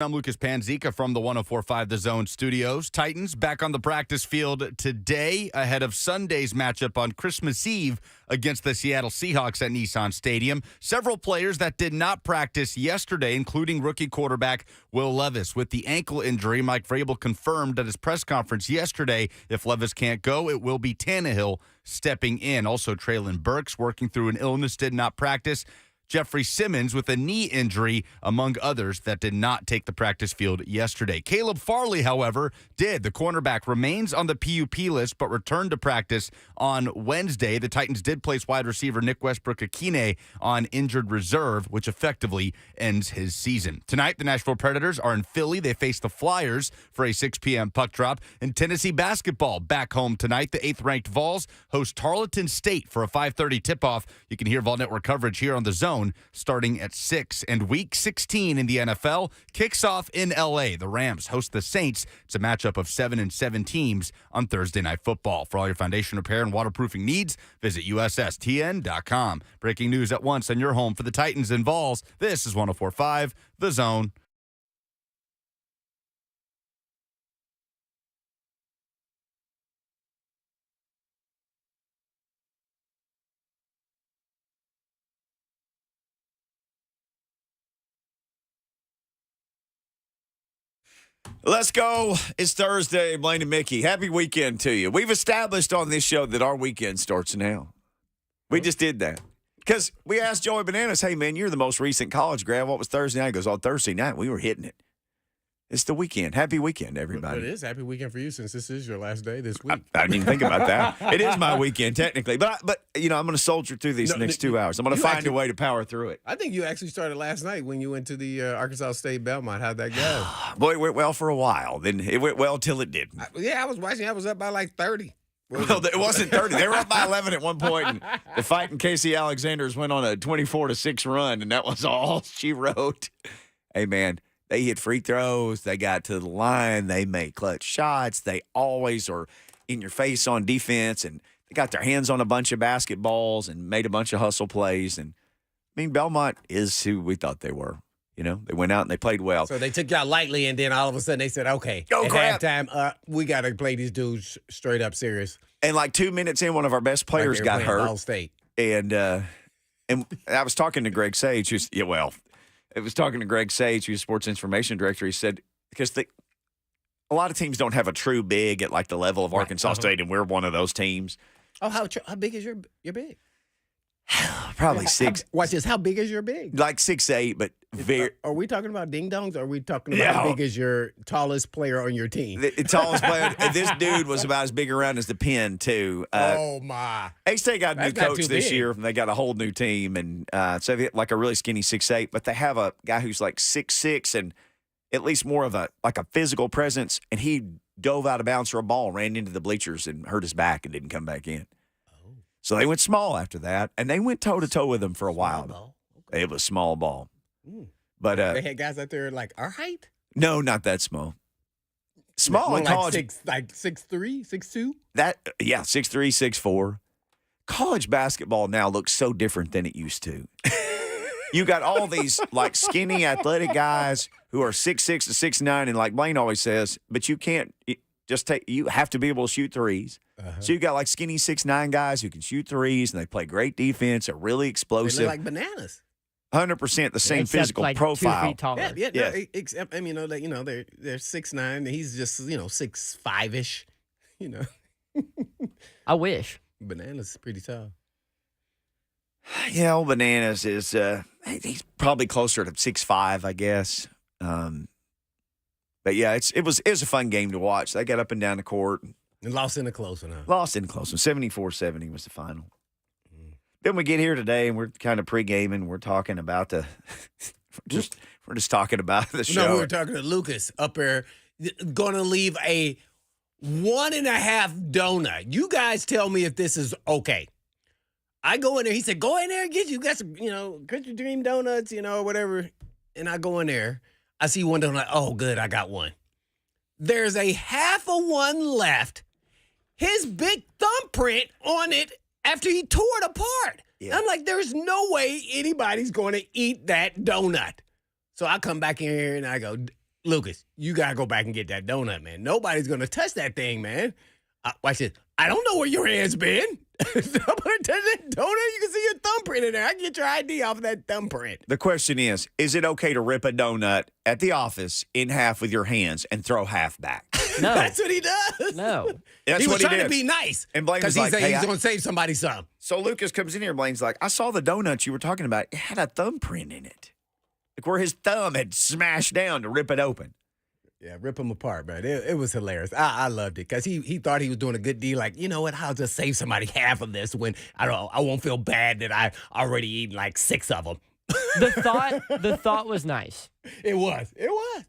I'm Lucas Panzica from the 104.5 The Zone studios. Titans back on the practice field today ahead of Sunday's matchup on Christmas Eve against the Seattle Seahawks at Nissan Stadium. Several players that did not practice yesterday, including rookie quarterback Will Levis. With the ankle injury, Mike Vrabel confirmed at his press conference yesterday if Levis can't go, it will be Tannehill stepping in. Also, Traylon Burks working through an illness did not practice. Jeffrey Simmons with a knee injury, among others, that did not take the practice field yesterday. Caleb Farley, however, did. The cornerback remains on the PUP list, but returned to practice on Wednesday. The Titans did place wide receiver Nick Westbrook-Akine on injured reserve, which effectively ends his season. Tonight, the Nashville Predators are in Philly. They face the Flyers for a 6 p.m. puck drop. And Tennessee basketball back home tonight. The 8th-ranked Vols host Tarleton State for a 5:30 tip-off. You can hear Vol Network coverage here on The Zone starting at 6. And Week 16 in the NFL kicks off in L.A. The Rams host the Saints. It's a matchup of 7 and 7 teams on Thursday Night Football. For all your foundation repair and waterproofing needs, visit USSTN.com. Breaking news at once on your home for the Titans and Vols. This is 104.5 The Zone. Let's go. It's Thursday. Blaine and Mickey. Happy weekend to you. We've established on this show that our weekend starts now. We just did that. Because we asked Joey Bananas, hey, man, you're the most recent college grad. What was Thursday night? He goes, Thursday night, we were hitting it. It's the weekend. Happy weekend, everybody. But it is happy weekend for you since this is your last day this week. I didn't even think about that. It is my weekend, technically. But I'm going to soldier through these next 2 hours. I'm going to find a way to power through it. I think you actually started last night when you went to the Arkansas State Belmont. How'd that go? Boy, it went well for a while. Then it went well till it didn't. I was watching. I was up by like 30. Well, it wasn't 30. They were up by 11 at one point, and the fighting Casey Alexanders went on a 24-6 run, and that was all she wrote. Hey, man. They hit free throws. They got to the line. They made clutch shots. They always are in your face on defense, and they got their hands on a bunch of basketballs and made a bunch of hustle plays. And, I mean, Belmont is who we thought they were. You know, they went out and they played well. So they took y'all lightly, and then all of a sudden they said, okay, at halftime, we got to play these dudes straight up serious. And like 2 minutes in, one of our best players got hurt. Ball State. And I was talking to Greg Sage, who's, I was talking to Greg Sage, who's sports information director. He said, because a lot of teams don't have a true big at like the level of Arkansas State, and we're one of those teams. Oh, how big is your big? Probably 6. Watch this. How big is your big? Like 6'8", but very. Are we talking about ding dongs? Or are we talking about how big is your tallest player on your team? The tallest player. This dude was about as big around as the pin, too. Oh, my. A-State got a new coach this year, and they got a whole new team. And so they like a really skinny 6'8", but they have a guy who's like 6'6", and at least more of a physical presence. And he dove out of bounds for a ball, ran into the bleachers, and hurt his back and didn't come back in. So they went small after that, and they went toe-to-toe with them for a while. Okay. It was small ball. But they had guys out there like our height? No, not that small. Small in college. Like 6'3", 6'2"? 6'3", 6'4". College basketball now looks so different than it used to. You got all these like skinny athletic guys who are 6'6" to 6'9", and like Blaine always says, but you can't you have to be able to shoot threes. So you got like skinny 6'9" guys who can shoot threes, and they play great defense, are really explosive. They look like bananas. 100% the same except physical like profile. 2 feet taller. Yeah. No, except I mean, they're 6'9", and he's just 6'5"-ish. I wish. Bananas pretty tall. Yeah, old Bananas is he's probably closer to 6'5", I guess. But yeah, it was a fun game to watch. They got up and down the court. And lost in a close one, huh? Lost in a close one. 74-70 was the final. Then we get here today, and we're kind of pre-gaming. We're talking about we're just talking about the show. No, we were talking to Lucas up there, going to leave a 1.5 donut. You guys tell me if this is okay. I go in there. He said, go in there and got some, Country Dream donuts, whatever. And I go in there. I see one donut. Oh, good. I got one. There's a half of one left. His big thumbprint on it after he tore it apart. Yeah. I'm like, there's no way anybody's going to eat that donut. So I come back in here and I go, Lucas, you got to go back and get that donut, man. Nobody's going to touch that thing, man. Watch this. I don't know where your hand's been. Somebody touch that donut, you can see your thumbprint in there. I can get your ID off of that thumbprint. The question is it okay to rip a donut at the office in half with your hands and throw half back? No. That's what he does. No. That's he was what he trying did. to be nice. And Blaine because was like, hey, he's going to save somebody some. So Lucas comes in here, Blaine's like, I saw the donuts you were talking about. It had a thumbprint in it. Like where his thumb had smashed down to rip it open. Yeah, rip them apart, man. It was hilarious. I loved it because he thought he was doing a good deal. Like, you know what? I'll just save somebody half of this when I won't feel bad that I already eaten like 6 of them. The thought was nice. It was.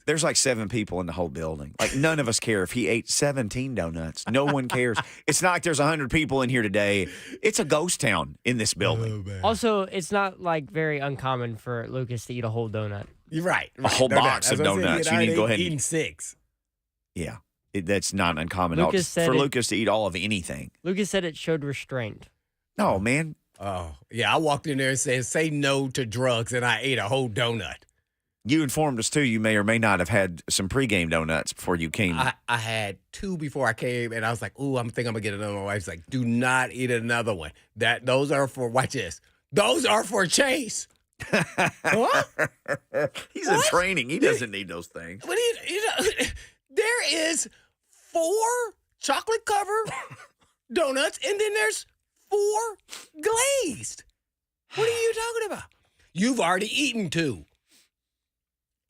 There's like 7 people in the whole building. Like none of us care if he ate 17 donuts. No one cares. It's not like there's 100 people in here today. It's a ghost town in this building. man. Also, it's not like very uncommon for Lucas to eat a whole donut. You're right. A whole box of donuts. You need to go ahead and eating 6. Yeah, that's not uncommon Lucas said for it- Lucas to eat all of anything. Lucas said it showed restraint. No, man. Oh, yeah. I walked in there and said, say no to drugs, and I ate a whole donut. You informed us, too, you may or may not have had some pregame donuts before you came. I had 2 before I came, and I was like, ooh, I'm going to get another one. My wife's like, do not eat another one. Those are for, watch this. Those are for Chase. What? He's in training. He doesn't need those things. What do you know, there is 4 chocolate covered donuts, and then there's 4 glazed. What are you talking about? You've already eaten 2.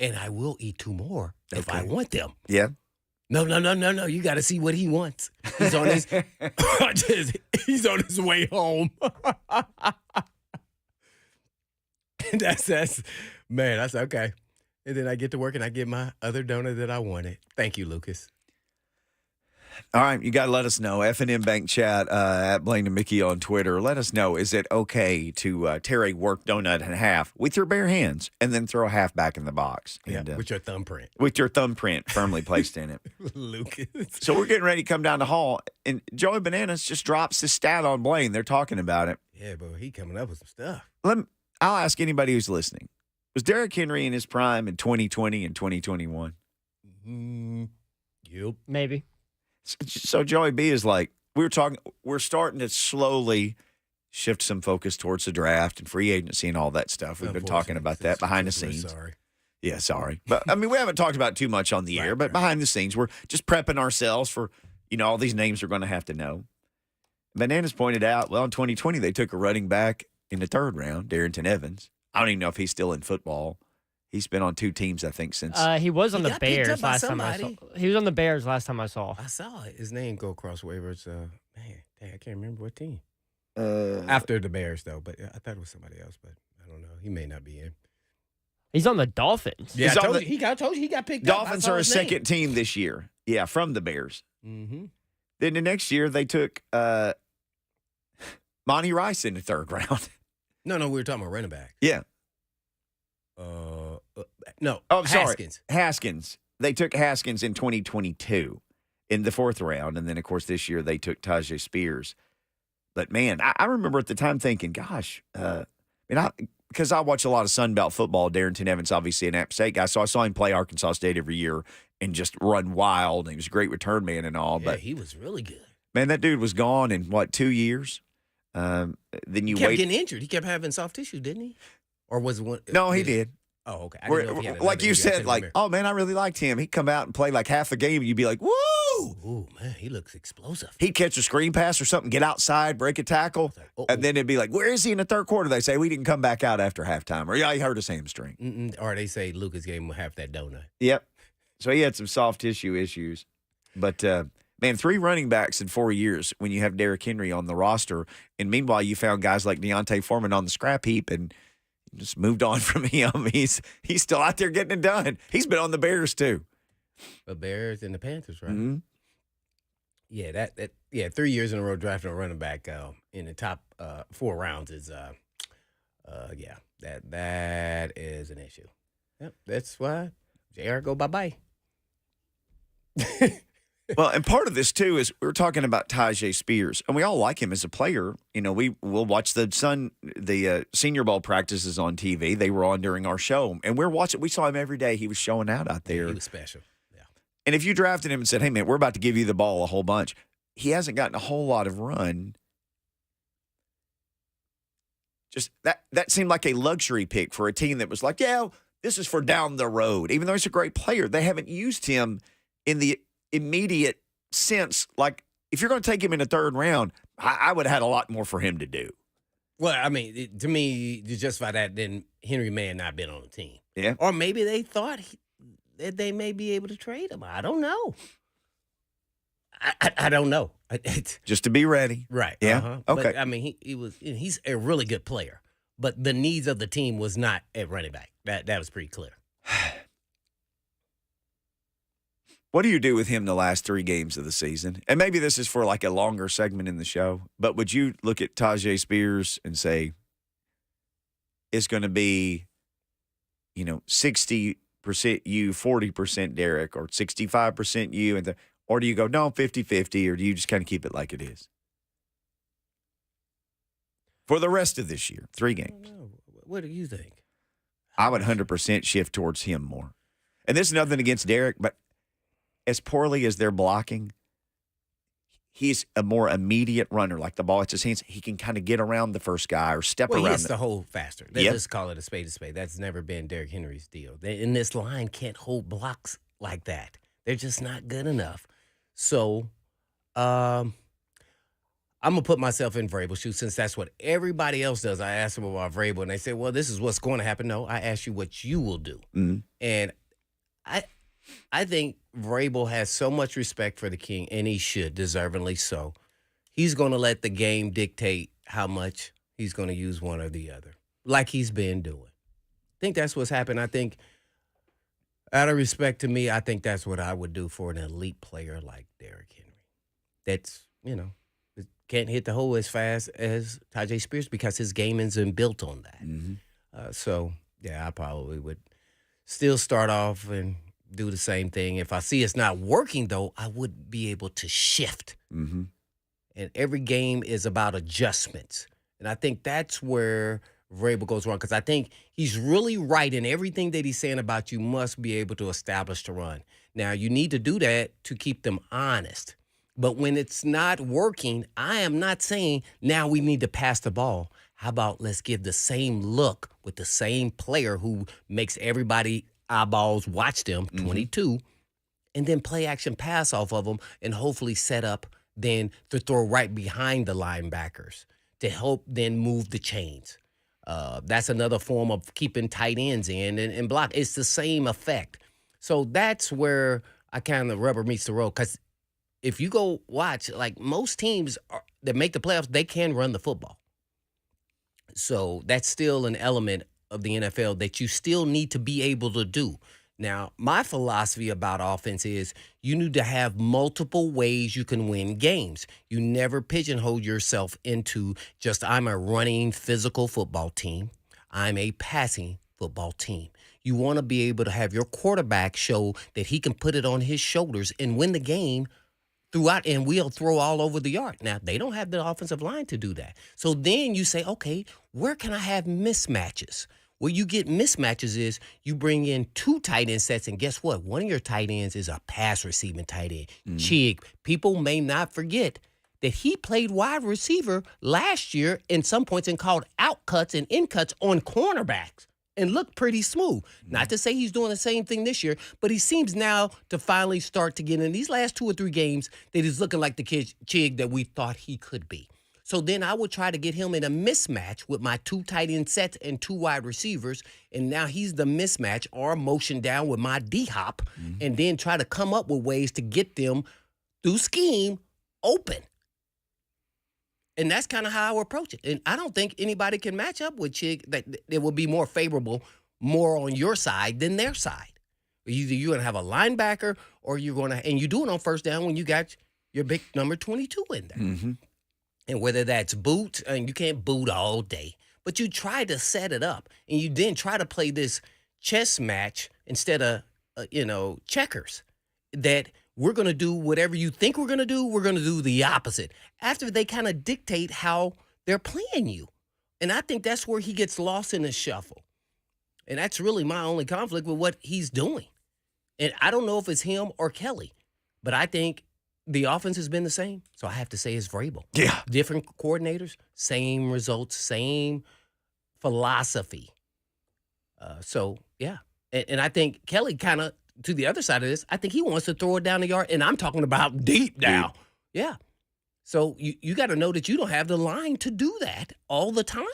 And I will eat 2 more if I want them. Yeah. No. You got to see what he wants. He's on he's on his way home. That's okay. And then I get to work and I get my other donut that I wanted. Thank you, Lucas. All right, you got to let us know. F&M Bank Chat at Blaine and Mickey on Twitter. Let us know, is it okay to tear a work donut in half with your bare hands and then throw half back in the box? Yeah, And, with your thumbprint. with your thumbprint firmly placed in it. Lucas. So we're getting ready to come down the hall, and Joey Bananas just drops this stat on Blaine. They're talking about it. Yeah, but he coming up with some stuff. I'll ask anybody who's listening. Was Derrick Henry in his prime in 2020 and 2021? Yep. Maybe. So Joey B is like, we're starting to slowly shift some focus towards the draft and free agency and all that stuff. We've been talking about that behind the scenes. Sorry. Yeah, sorry. But I mean, we haven't talked about it too much on the air, but behind the scenes, we're just prepping ourselves for, all these names we're going to have to know. Bananas pointed out, well, in 2020, they took a running back in the 3rd round, Darrington Evans. I don't even know if he's still in football. He's been on 2 teams, I think, since. He was on He the got picked up Bears by last time I saw. somebody. He was on the Bears last time I saw. I saw his name go across waivers. Man, dang, I can't remember what team. After the Bears, though, but I thought it was somebody else, but I don't know. He may not be in. He's on the Dolphins. Yeah, He's I on told the- you, he got picked up. Dolphins are a second team this year. Yeah, from the Bears. Mm-hmm. Then the next year, they took Monty Rice in the 3rd round. No, we were talking about running back. Yeah. No. Oh, I'm sorry. Haskins. Haskins. They took Haskins in 2022 in the 4th round. And then, of course, this year they took Tajay Spears. But, man, I remember at the time thinking, gosh, because I watch a lot of Sun Belt football. Darrington Evans, obviously an App State guy. So I saw him play Arkansas State every year and just run wild. And he was a great return man and all. Yeah, But, he was really good. man, that dude was gone in, 2 years? Then you He kept wait. getting injured. He kept having soft tissue, didn't he? Or was it one? No, he did. Oh, okay. I didn't know if he had Like another you injury. I said, couldn't like, remember. oh, man, I really liked him. He'd come out and play like half the game, and you'd be like, woo! Ooh, man, he looks explosive. He'd catch a screen pass or something, get outside, break a tackle, and then it'd be like, where is he in the 3rd quarter? They say, we didn't come back out after halftime. Or, yeah, he hurt his hamstring. Or they say Lucas gave him half that donut. Yep. So he had some soft tissue issues. But, man, 3 running backs in 4 years when you have Derrick Henry on the roster. And meanwhile, you found guys like Deontay Foreman on the scrap heap and just moved on from him. He's still out there getting it done. He's been on the Bears, too. The Bears and the Panthers, right? Mm-hmm. Yeah, 3 years in a row drafting a running back in the top 4 rounds is that is an issue. Yep, that's why JR go bye-bye. Well, and part of this, too, is we were talking about Tyjae Spears, and we all like him as a player. You know, we'll watch the Senior Bowl practices on TV. They were on during our show, and we're watching. We saw him every day. He was showing out there. He was special. Yeah. And if you drafted him and said, hey, man, we're about to give you the ball a whole bunch, he hasn't gotten a whole lot of run. Just that seemed like a luxury pick for a team that was like, yeah, this is for down the road. Even though he's a great player, they haven't used him in the immediate sense. Like, if you're going to take him in the third round, I would have had a lot more for him to do. Well, I mean, to me, to justify that, then Henry may have not been on the team. Yeah. Or maybe they thought that they may be able to trade him. I don't know. I don't know. Just to be ready. Right. Yeah. Okay. But, I mean, he's a really good player, but the needs of the team was not at running back. That was pretty clear. What do you do with him the last 3 games of the season? And maybe this is for like a longer segment in the show, but would you look at Tyjae Spears and say it's going to be, 60% you, 40% Derek, or 65% you, or do you go, no, 50-50, or do you just kind of keep it like it is? For the rest of this year, 3 games. What do you think? I would 100% shift towards him more. And this is nothing against Derek, but as poorly as they're blocking, he's a more immediate runner. Like the ball hits his hands, he can kind of get around the first guy or step Well, around. he hits the hole faster. Let's Yep. just call it a spade to spade. That's never been Derrick Henry's deal. In this line can't hold blocks like that. They're just not good enough. So, I'm going to put myself in Vrabel's shoes since that's what everybody else does. I asked them about Vrabel, and they say, well, this is what's going to happen. No, I asked you what you will do. Mm-hmm. And I think Vrabel has so much respect for the king, and he should, deservingly so. He's going to let the game dictate how much he's going to use one or the other, like he's been doing. I think that's what's happened. I think, out of respect to me, I think that's what I would do for an elite player like Derrick Henry. That's, can't hit the hole as fast as Tyjae Spears because his game isn't built on that. Mm-hmm. So, yeah, I probably would still start off and do the same thing. If I see it's not working, though, I would be able to shift. Mm-hmm. And every game is about adjustments. And I think that's where Vrabel goes wrong, because I think he's really right in everything that he's saying about you must be able to establish the run. Now, you need to do that to keep them honest. But when it's not working, I am not saying now we need to pass the ball. How about let's give the same look with the same player who makes everybody eyeballs watch them, 22, and then play action pass off of them and hopefully set up then to throw right behind the linebackers to help then move the chains. That's another form of keeping tight ends in and block. It's the same effect. So that's where I kind of rubber meets the road, because if you go watch, like most teams that make the playoffs, they can run the football. So that's still an element of the NFL that you still need to be able to do. Now, my philosophy about offense is you need to have multiple ways you can win games. You never pigeonhole yourself into just I'm a running physical football team. I'm a passing football team. You want to be able to have your quarterback show that he can put it on his shoulders and win the game throughout, and we'll throw all over the yard. Now, they don't have the offensive line to do that. So then you say, okay, where can I have mismatches? Where you get mismatches is you bring in 2 tight end sets, and guess what? One of your tight ends is a pass receiving tight end. Chig. People may not forget that he played wide receiver last year in some points and called out cuts and in cuts on cornerbacks and looked pretty smooth. Not to say he's doing the same thing this year, but he seems now to finally start to get in these last 2 or 3 games that he's looking like the kid Chig that we thought he could be. So then I would try to get him in a mismatch with my 2 tight end sets and 2 wide receivers, and now he's the mismatch, or motion down with my D-hop, and then try to come up with ways to get them through scheme open. And that's kind of how I would approach it. And I don't think anybody can match up with Chig that it will be more favorable, more on your side than their side. Either you're going to have a linebacker, or you're going to, and you do it on first down when you got your big number 22 in there. Mm-hmm. And whether that's boot, and you can't boot all day, but you try to set it up, and you then try to play this chess match instead of, checkers, that we're going to do whatever you think we're going to do. We're going to do the opposite. After they kind of dictate how they're playing you. And I think that's where he gets lost in the shuffle. And that's really my only conflict with what he's doing. And I don't know if it's him or Kelly, but I think the offense has been the same. So I have to say it's Vrabel. Yeah. Different coordinators, same results, same philosophy. And I think Kelly kind of, to the other side of this, I think he wants to throw it down the yard, and I'm talking about deep now. Yeah. So you got to know that you don't have the line to do that all the time,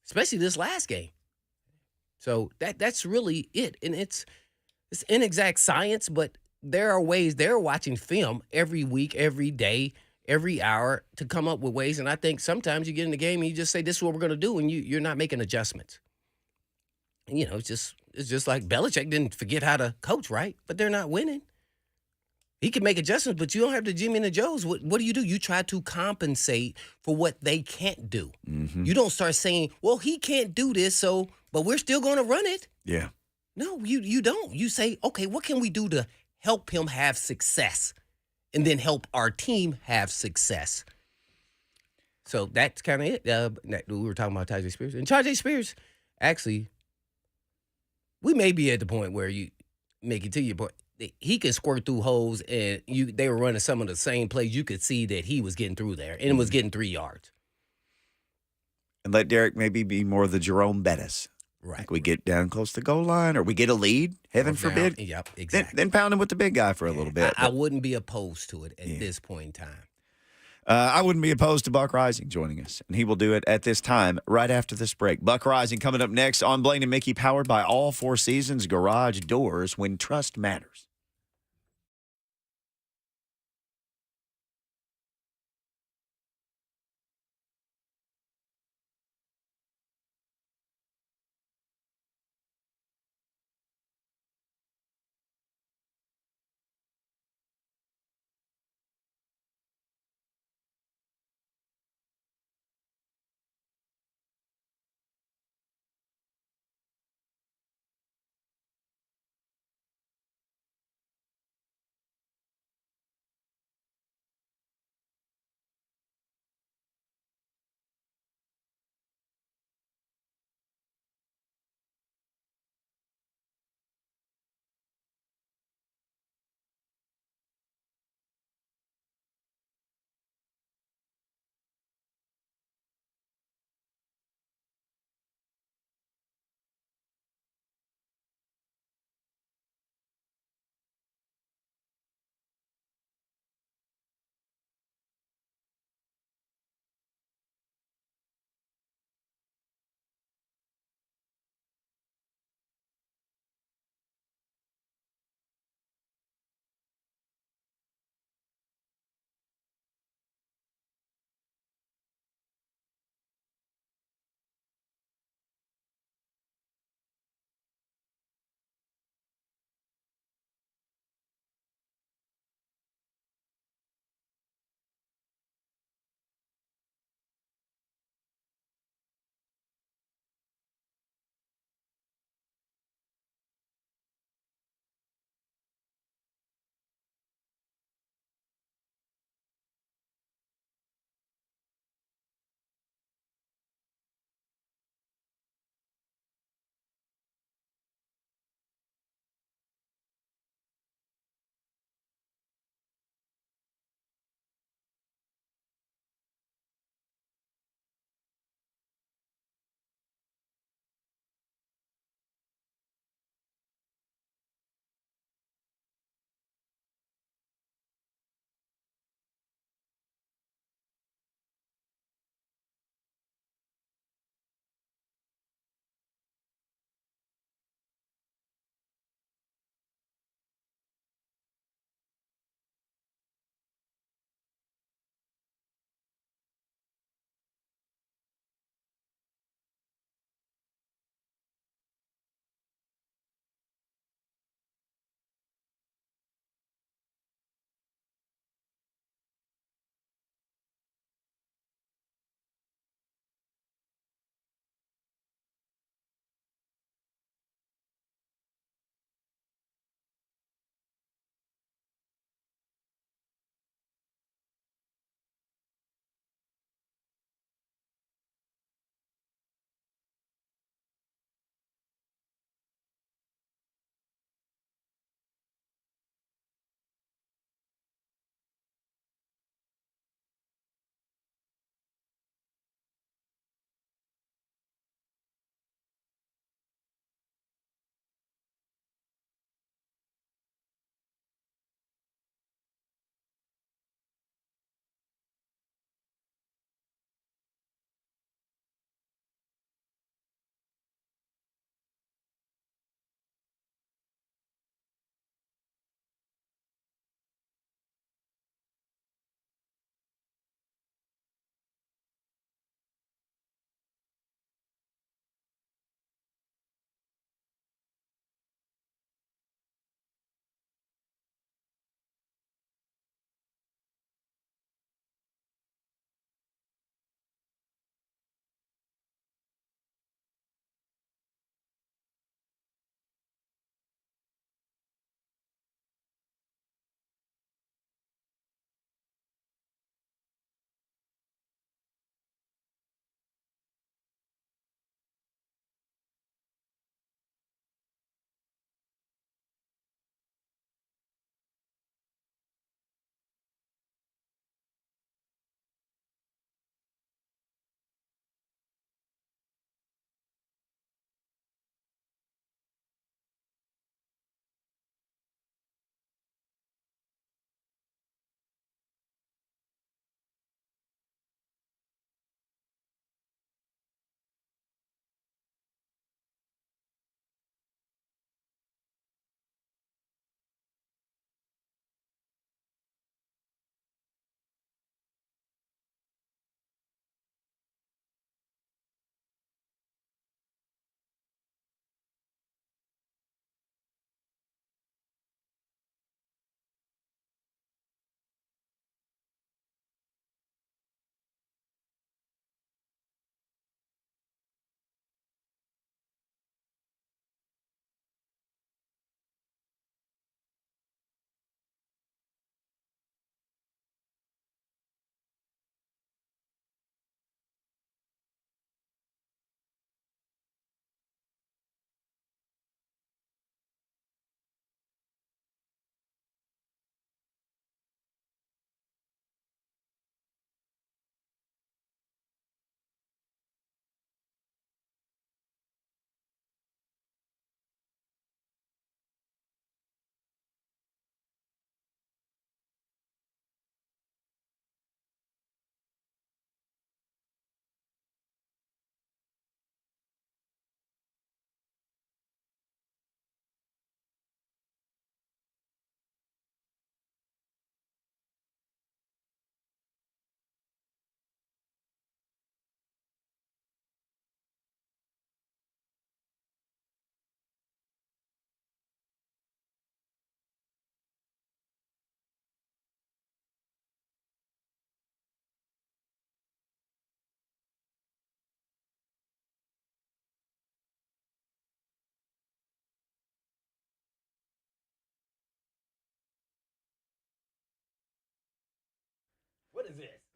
especially this last game. So that's really it. And it's inexact science, but there are ways. They're watching film every week, every day, every hour to come up with ways. And I think sometimes you get in the game and you just say, this is what we're going to do, and you're not making adjustments. And, it's just like Belichick didn't forget how to coach, right? But they're not winning. He can make adjustments, but you don't have the Jimmy and the Joes. What do? You try to compensate for what they can't do. Mm-hmm. You don't start saying, well, he can't do this, but we're still going to run it. Yeah. No, you don't. You say, okay, what can we do to help him have success and then help our team have success? So that's kind of it. We were talking about Tajay Spears. And Tajay Spears, actually, we may be at the point where you make it to your point. He can squirt through holes, and they were running some of the same plays. You could see that he was getting through there and was getting 3 yards. And let Derek maybe be more of the Jerome Bettis. Right. Like we get down close to the goal line, or we get a lead, heaven forbid. Yep, exactly. Then pound him with the big guy for a little bit. I wouldn't be opposed to it at this point in time. I wouldn't be opposed to Buck Reising joining us, and he will do it at this time right after this break. Buck Reising coming up next on Blaine and Mickey, powered by All Four Seasons Garage Doors, when trust matters.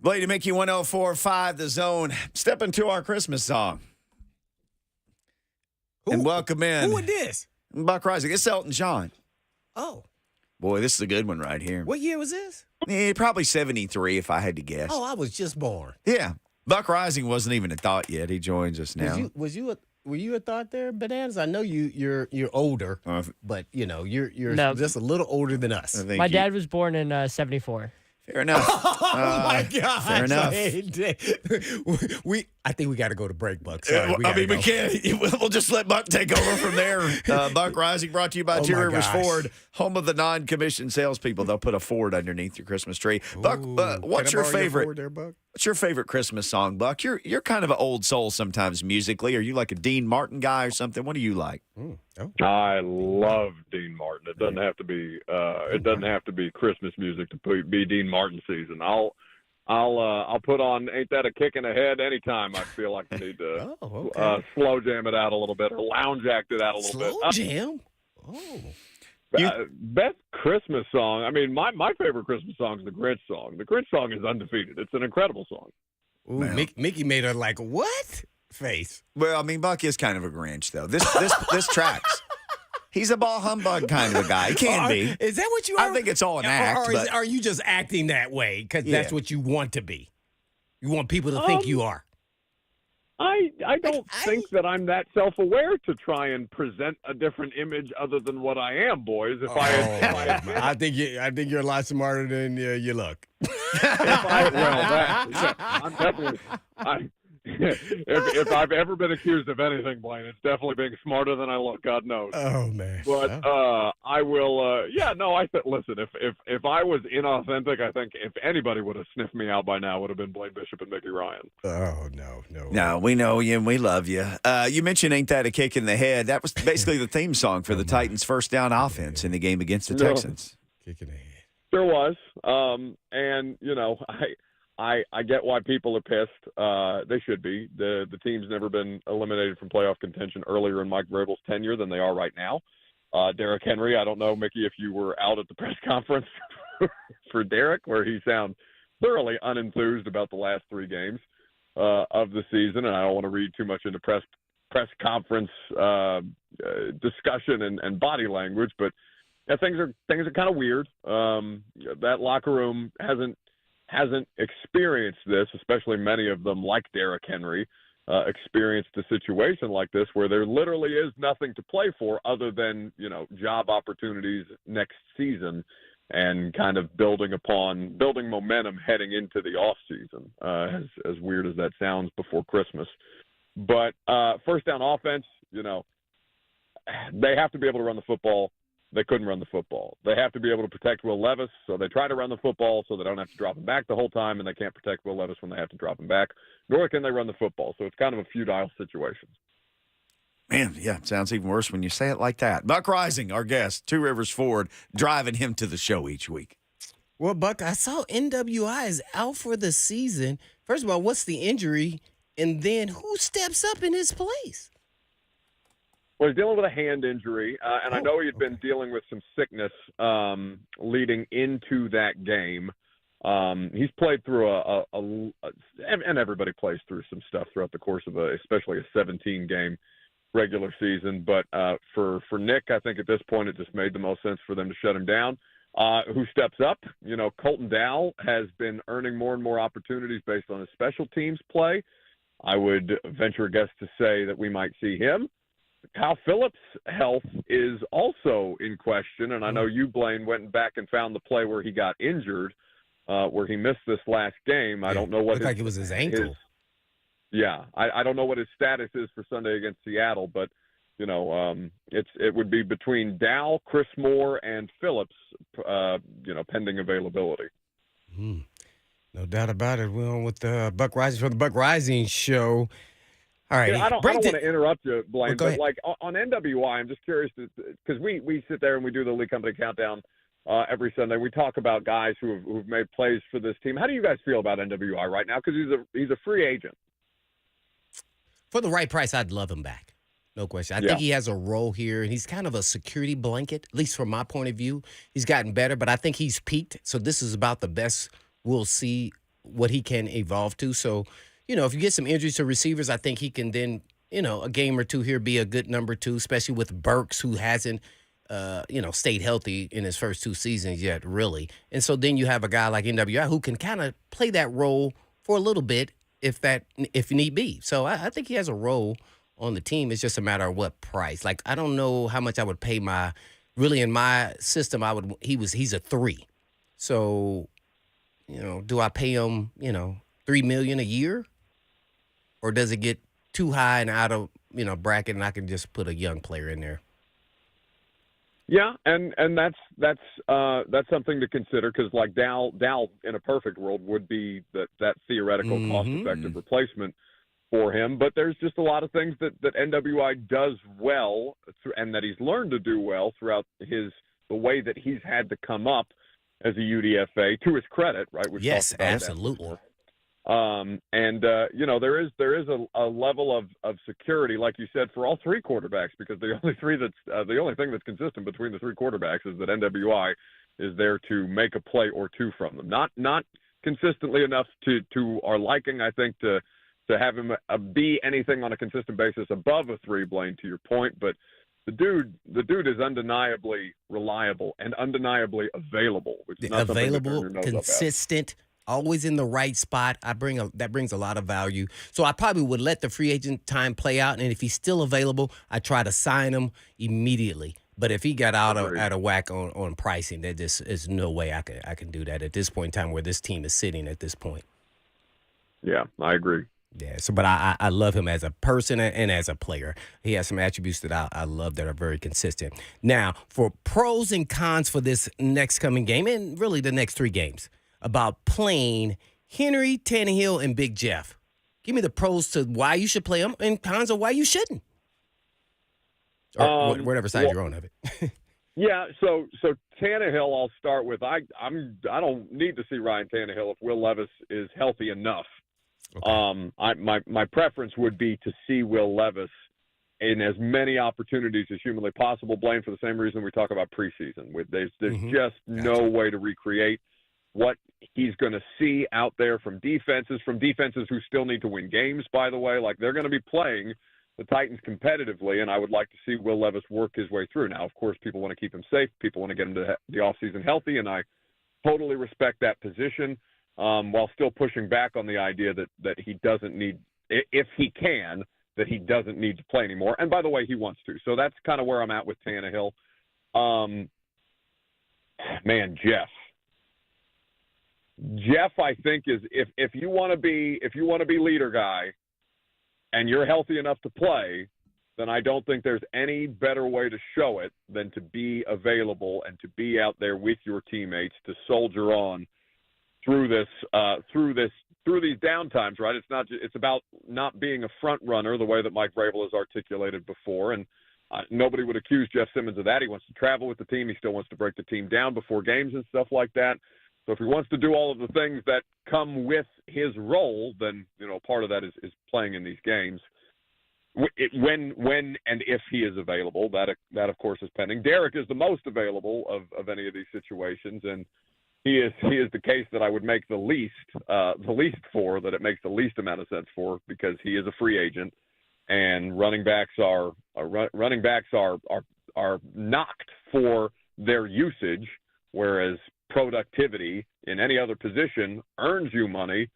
Blade to Mickey 104.5 The Zone. Step into our Christmas song. And welcome in. Who is this? Buck Reising. It's Elton John. Oh. Boy, this is a good one right here. What year was this? Probably 73 if I had to guess. Oh, I was just born. Yeah. Buck Reising wasn't even a thought yet. He joins us now. Were you a thought there, Bananas? I know you're older, but you're No. just a little older than us. My dad was born in 74. Fair enough. Oh my God! Fair enough. I think we got to go to break, Buck. Sorry, we can't. We'll just let Buck take over from there. Buck Rising brought to you by Two Rivers Ford, home of the non-commissioned salespeople. They'll put a Ford underneath your Christmas tree. Buck, what's your favorite? Ford there, Buck? What's your favorite Christmas song, Buck? You're kind of an old soul sometimes musically. Are you like a Dean Martin guy or something? What do you like? I love Dean Martin. It doesn't have to be. It doesn't have to be Christmas music to be Dean Martin season. I'll put on "Ain't That a Kick in the Head" anytime I feel like I need to slow jam it out a little bit or lounge act it out a little bit. Slow jam. Oh. Best Christmas song. I mean, my favorite Christmas song is the Grinch song. The Grinch song is undefeated. It's an incredible song. Ooh, Mickey made her like what face? Well, I mean, Buck is kind of a Grinch though. This tracks. He's a ball humbug kind of a guy. He can be. Is that what you are? I think it's all an act. Or are you just acting that way because that's what you want to be? You want people to think you are. I don't think that I'm that self-aware to try and present a different image other than what I am, boys. I think you're a lot smarter than you look. I'm definitely. If I've ever been accused of anything, Blaine, it's definitely being smarter than I look. God knows. Oh man! But I will. Listen. If I was inauthentic, I think if anybody would have sniffed me out by now, it would have been Blaine Bishop and Mickey Ryan. Oh no! No, we know you and we love you. You mentioned "Ain't That a Kick in the Head"? That was basically the theme song for the Titans' first down offense in the game against the Texans. Kick in the head. There was, and I get why people are pissed. They should be. The team's never been eliminated from playoff contention earlier in Mike Vrabel's tenure than they are right now. Derrick Henry, I don't know, Mickey, if you were out at the press conference for Derrick, where he sounds thoroughly unenthused about the last 3 games of the season, and I don't want to read too much into press conference discussion and body language, but things are kind of weird. That locker room hasn't experienced this, especially many of them, like Derrick Henry, experienced a situation like this where there literally is nothing to play for other than, job opportunities next season and kind of building momentum heading into the off season, as weird as that sounds before Christmas. But first down offense, they have to be able to run the football. They couldn't run the football. They have to be able to protect Will Levis, so they try to run the football so they don't have to drop him back the whole time, and they can't protect Will Levis when they have to drop him back. Nor can they run the football, so it's kind of a futile situation. Man, yeah, it sounds even worse when you say it like that. Buck Rising, our guest, Two Rivers Ford, driving him to the show each week. Well, Buck, I saw NWI is out for the season. First of all, what's the injury? And then who steps up in his place? Well, he's dealing with a hand injury, and I know he'd been dealing with some sickness leading into that game. He's played through and everybody plays through some stuff throughout the course of especially a 17-game regular season. But for Nick, I think at this point it just made the most sense for them to shut him down. Who steps up? Colton Dowell has been earning more and more opportunities based on his special teams play. I would venture a guess to say that we might see him. Kyle Phillips' health is also in question, and I know you, Blaine, went back and found the play where he got injured, where he missed this last game. I don't know what looked like it was his ankle. I don't know what his status is for Sunday against Seattle, but it would be between Dow, Chris Moore, and Phillips, pending availability. No doubt about it. We're on with Buck Rising from the Buck Rising Show. All right. I don't want to interrupt you, Blaine, but ahead. On NWI, I'm just curious because we sit there and we do the League Company Countdown every Sunday. We talk about guys who've made plays for this team. How do you guys feel about NWI right now? Because he's a free agent. For the right price, I'd love him back. No question. I think he has a role here, and he's kind of a security blanket, at least from my point of view. He's gotten better, but I think he's peaked. So this is about the best we'll see what he can evolve to. So, if you get some injuries to receivers, I think he can then, a game or two here be a good number two, especially with Burks, who hasn't, stayed healthy in his first 2 seasons yet, really. And so then you have a guy like NWI who can kind of play that role for a little bit if need be. So I think he has a role on the team. It's just a matter of what price. Like, I don't know how much I would pay really in my system, he's a 3. So, do I pay him, $3 million a year? Or does it get too high and out of, bracket and I can just put a young player in there? Yeah, and that's something to consider because like Dow in a perfect world would be that theoretical cost-effective replacement for him. But there's just a lot of things that NWI does well and that he's learned to do well throughout the way that he's had to come up as a UDFA, to his credit, right? We've yes, talked about absolutely. There is a level of security, like you said, for all 3 quarterbacks, because the only thing that's consistent between the 3 quarterbacks is that NWI is there to make a play or 2 from them. Not consistently enough to our liking, I think, to have him be anything on a consistent basis above a 3, Blaine, to your point, but the dude is undeniably reliable and undeniably available, which is not available, consistent, always in the right spot. That brings a lot of value. So I probably would let the free agent time play out, and if he's still available, I try to sign him immediately. But if he got out of whack on pricing, there just is no way I can do that at this point in time where this team is sitting at this point. Yeah, I agree. Yeah, but I love him as a person and as a player. He has some attributes that I love that are very consistent. Now, for pros and cons for this next coming game, and really the next 3 games, about playing Henry, Tannehill, and Big Jeff. Give me the pros to why you should play them and cons of why you shouldn't. Or whatever side you're on of it. Yeah, so Tannehill, I'll start with. I don't need to see Ryan Tannehill if Will Levis is healthy enough. Okay. My preference would be to see Will Levis in as many opportunities as humanly possible, Blaine, for the same reason we talk about preseason. There's just no way to recreate what he's going to see out there from defenses who still need to win games, by the way. Like, they're going to be playing the Titans competitively, and I would like to see Will Levis work his way through. Now, of course, people want to keep him safe. People want to get him to the offseason healthy, and I totally respect that position. While still pushing back on the idea that he doesn't need, if he can, that he doesn't need to play anymore. And by the way, he wants to. So that's kind of where I'm at with Tannehill. Man, Jeff, I think is if you want to be leader guy, and you're healthy enough to play, then I don't think there's any better way to show it than to be available and to be out there with your teammates to soldier on through these downtimes, right? It's about not being a front runner the way that Mike Vrabel has articulated before, and nobody would accuse Jeff Simmons of that. He wants to travel with the team. He still wants to break the team down before games and stuff like that. So if he wants to do all of the things that come with his role, then part of that is playing in these games. When and if he is available, that of course is pending. Derek is the most available of any of these situations, and he is the case that I would make the least for, that it makes the least amount of sense for, because he is a free agent, and running backs are knocked for their usage, whereas productivity in any other position earns you money.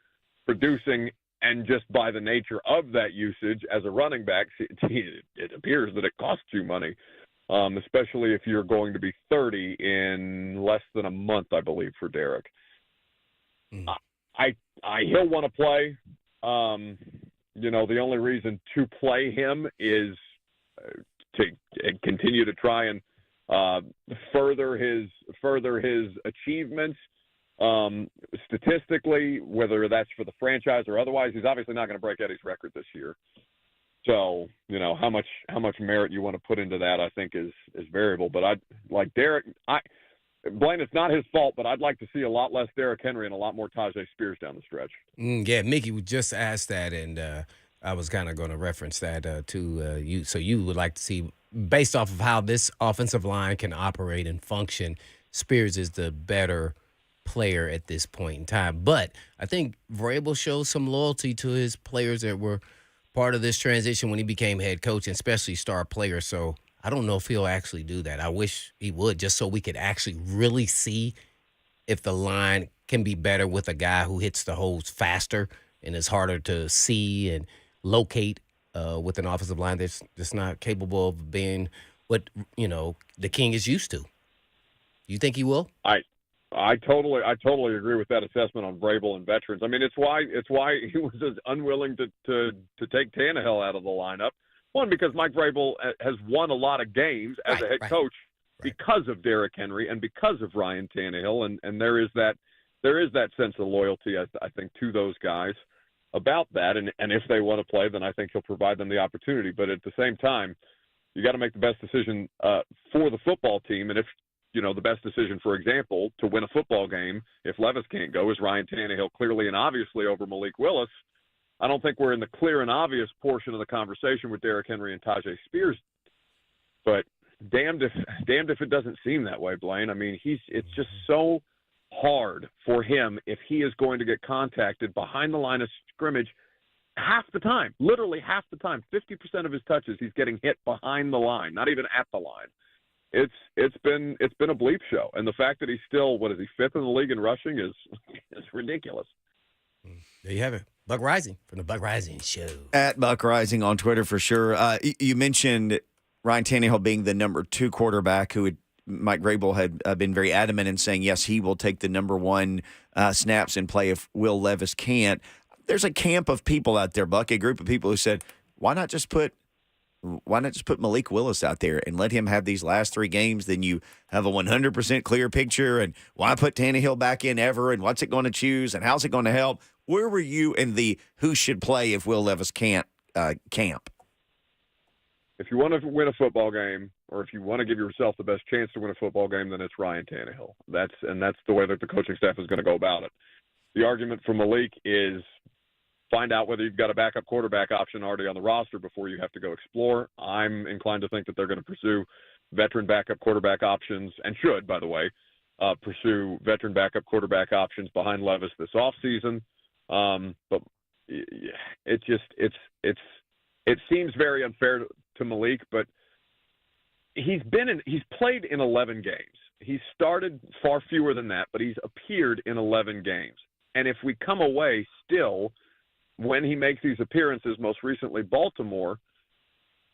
Producing, and just by the nature of that usage as a running back, it appears that it costs you money. Especially if you're going to be 30 in less than a month, I believe, for Derek. He'll want to play. The only reason to play him is to continue to try and further his achievements. Statistically, whether that's for the franchise or otherwise, he's obviously not going to break Eddie's record this year. So, how much merit you want to put into that, I think is variable. But I'd like Derek. Blaine, it's not his fault, but I'd like to see a lot less Derrick Henry and a lot more Tajay Spears down the stretch. Yeah, Mickey would just ask that, and I was kind of going to reference that to you. So you would like to see, based off of how this offensive line can operate and function, Spears is the better player at this point in time. But I think Vrabel shows some loyalty to his players that were part of this transition when he became head coach, and especially star players. So I don't know if he'll actually do that. I wish he would, just so we could actually really see if the line can be better with a guy who hits the holes faster and is harder to see and locate with an offensive line that's just not capable of being what, the King is used to. You think he will? I totally agree with that assessment on Vrabel and veterans. I mean, it's why he was as unwilling to take Tannehill out of the lineup. One, because Mike Vrabel has won a lot of games as a head coach because of Derrick Henry and because of Ryan Tannehill, and there is that sense of loyalty, I think, to those guys about that. And if they want to play, then I think he'll provide them the opportunity. But at the same time, you got to make the best decision for the football team. And if the best decision, for example, to win a football game, if Levis can't go, is Ryan Tannehill clearly and obviously over Malik Willis. I don't think we're in the clear and obvious portion of the conversation with Derrick Henry and Tajay Spears, but damned if it doesn't seem that way, Blaine. I mean, it's just so hard for him if he is going to get contacted behind the line of scrimmage half the time, literally half the time. 50% of his touches, he's getting hit behind the line, not even at the line. It's been a bleep show, and the fact that he's still, what is he, fifth in the league in rushing is ridiculous. There you have it. Buck Reising from the Buck Reising Show. At Buck Reising on Twitter for sure. You mentioned Ryan Tannehill being the number 2 quarterback Mike Vrabel had been very adamant in saying, yes, he will take the number 1 snaps and play if Will Levis can't. There's a camp of people out there, Buck, a group of people who said, why not just put Malik Willis out there and let him have these last 3 games? Then you have a 100% clear picture. And why put Tannehill back in ever? And what's it going to choose? And how's it going to help? Where were you in the who should play if Will Levis can't camp? If you want to win a football game, or if you want to give yourself the best chance to win a football game, then it's Ryan Tannehill. That's the way that the coaching staff is going to go about it. The argument for Malik is find out whether you've got a backup quarterback option already on the roster before you have to go explore. I'm inclined to think that they're going to pursue veteran backup quarterback options, and should, by the way, pursue veteran backup quarterback options behind Levis this offseason. But it seems very unfair to Malik, but he's played in 11 games. He's started far fewer than that, but he's appeared in 11 games. And if we come away still, when he makes these appearances, most recently Baltimore,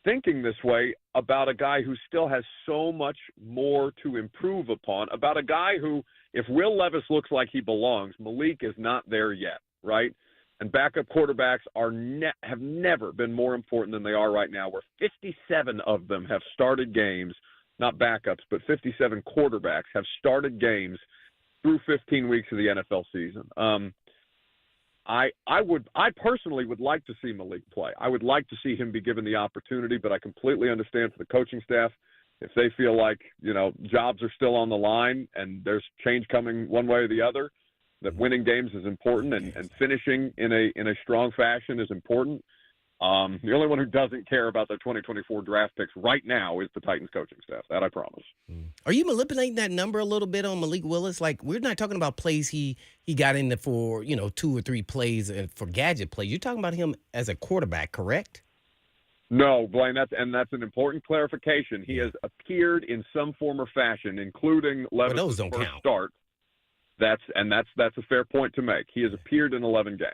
thinking this way about a guy who still has so much more to improve upon, about a guy who, if Will Levis looks like he belongs, Malik is not there yet, right? And backup quarterbacks have never been more important than they are right now, where 57 of them have started games, not backups, but 57 quarterbacks have started games through 15 weeks of the NFL season. I personally would like to see Malik play. I would like to see him be given the opportunity, but I completely understand for the coaching staff, if they feel like, jobs are still on the line and there's change coming one way or the other, that winning games is important and finishing in a strong fashion is important. The only one who doesn't care about their 2024 draft picks right now is the Titans coaching staff. That I promise. Are you manipulating that number a little bit on Malik Willis? Like, we're not talking about plays he got in there for, 2 or 3 plays for gadget plays. You're talking about him as a quarterback, correct? No, Blaine, that's an important clarification. He has appeared in some form or fashion, including Levis' first start. That's a fair point to make. He has appeared in 11 games.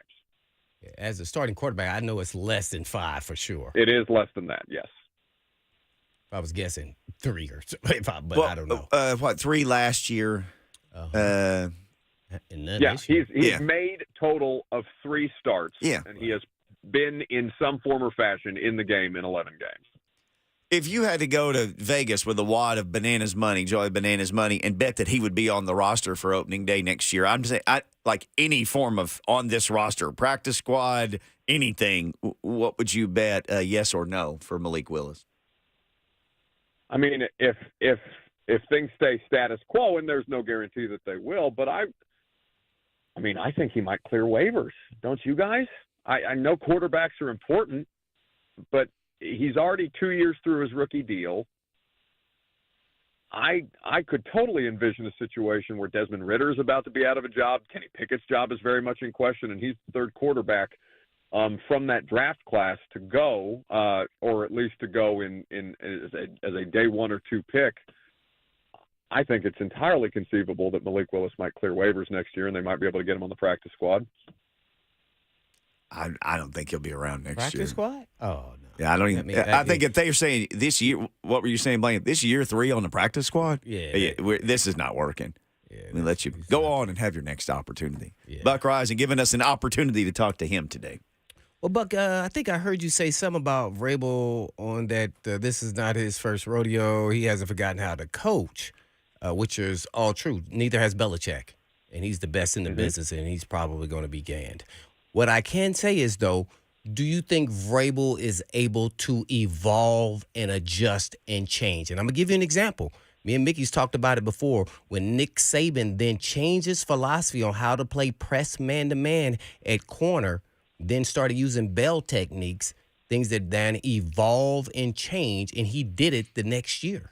As a starting quarterback, I know it's less than 5 for sure. It is less than that, yes. I was guessing 3 or so, but I don't know. 3 last year? And he's made total of 3 starts. Yeah. And he has been in some form or fashion in the game in 11 games. If you had to go to Vegas with a wad of Bananas money, Joey Bananas money, and bet that he would be on the roster for opening day next year, I'm saying, like any form of on this roster, practice squad, anything, what would you bet, yes or no, for Malik Willis? I mean, if things stay status quo, and there's no guarantee that they will, but I think he might clear waivers. Don't you guys? I know quarterbacks are important, but he's already 2 years through his rookie deal. I could totally envision a situation where Desmond Ritter is about to be out of a job. Kenny Pickett's job is very much in question, and he's the third quarterback from that draft class to go, or at least to go in as a day 1 or 2 pick. I think it's entirely conceivable that Malik Willis might clear waivers next year, and they might be able to get him on the practice squad. I don't think he'll be around next year. Practice squad? Oh, no. Yeah, I don't even. I think if they are saying this year, what were you saying, Blaine? This year 3 on the practice squad? Yeah. This is not working. Yeah, Let me let you go on and have your next opportunity. Yeah. Buck Reising giving us an opportunity to talk to him today. Well, Buck, I think I heard you say something about Vrabel on that this is not his first rodeo. He hasn't forgotten how to coach, which is all true. Neither has Belichick, and he's the best in the business, and he's probably going to be Ganned. What I can say is, though, do you think Vrabel is able to evolve and adjust and change? And I'm going to give you an example. Me and Mickey's talked about it before. When Nick Saban then changed his philosophy on how to play press man-to-man at corner, then started using bell techniques, things that then evolve and change, and he did it the next year.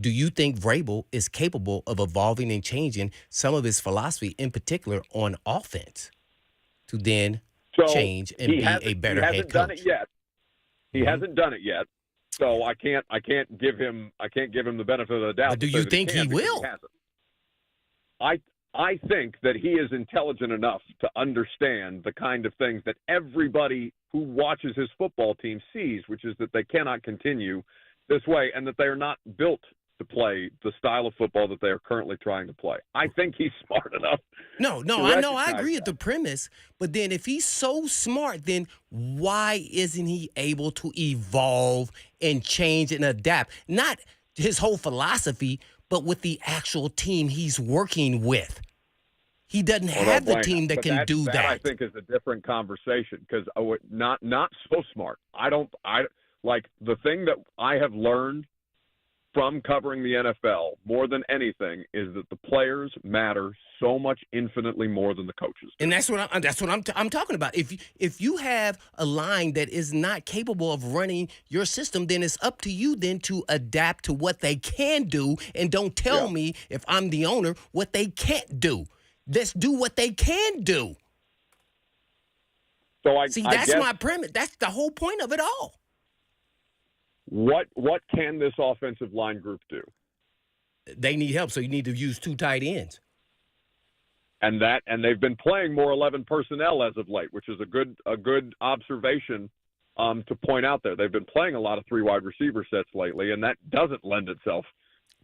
Do you think Vrabel is capable of evolving and changing some of his philosophy, in particular on offense, to then change and be a better head coach? He hasn't done it yet. He hasn't done it yet. So I can't give him the benefit of the doubt. But do you think he will? He hasn't. I think that he is intelligent enough to understand the kind of things that everybody who watches his football team sees, which is that they cannot continue this way and that they are not built to play the style of football that they are currently trying to play. I think he's smart enough. No, I know. I agree with the premise. But then if he's so smart, then why isn't he able to evolve and change and adapt? Not his whole philosophy, but with the actual team he's working with. He doesn't have the team that can do that. I think is a different conversation because not so smart. I like the thing that I have learned from covering the NFL more than anything is that the players matter so much infinitely more than the coaches do. And that's what I'm talking about. If you have a line that is not capable of running your system, then it's up to you then to adapt to what they can do, and don't tell me if I'm the owner what they can't do. Let's do what they can do. So that's my premise. That's the whole point of it all. What can this offensive line group do? They need help, so you need to use 2 tight ends. And they've been playing more 11 personnel as of late, which is a good observation to point out there. They've been playing a lot of 3 wide receiver sets lately, and that doesn't lend itself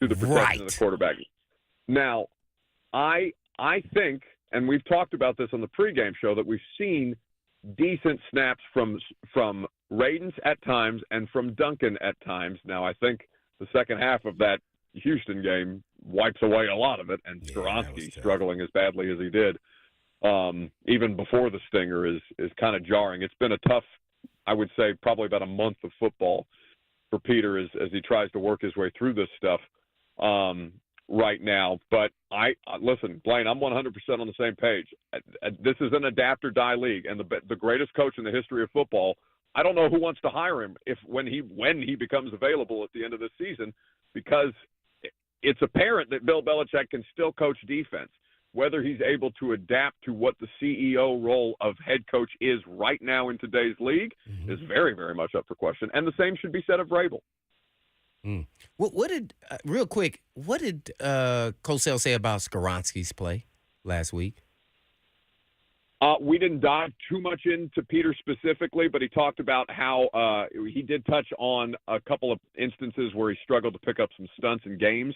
to the protection of the quarterback. Now, I think, and we've talked about this on the pregame show, that we've seen decent snaps from Radens at times and from Duncan at times. Now, I think the second half of that Houston game wipes away a lot of it, and Skoronski struggling as badly as he did, even before the stinger, is kind of jarring. It's been a tough, I would say, probably about a month of football for Peter as he tries to work his way through this stuff right now. But listen, Blaine, I'm 100% on the same page. This is an adapt or die league, and the greatest coach in the history of football, I don't know who wants to hire him when he becomes available at the end of this season, because it's apparent that Bill Belichick can still coach defense. Whether he's able to adapt to what the CEO role of head coach is right now in today's league is very, very much up for question. And the same should be said of Vrabel. What did Cosell say about Skoronski's play last week? We didn't dive too much into Peter specifically, but he talked about how he did touch on a couple of instances where he struggled to pick up some stunts in games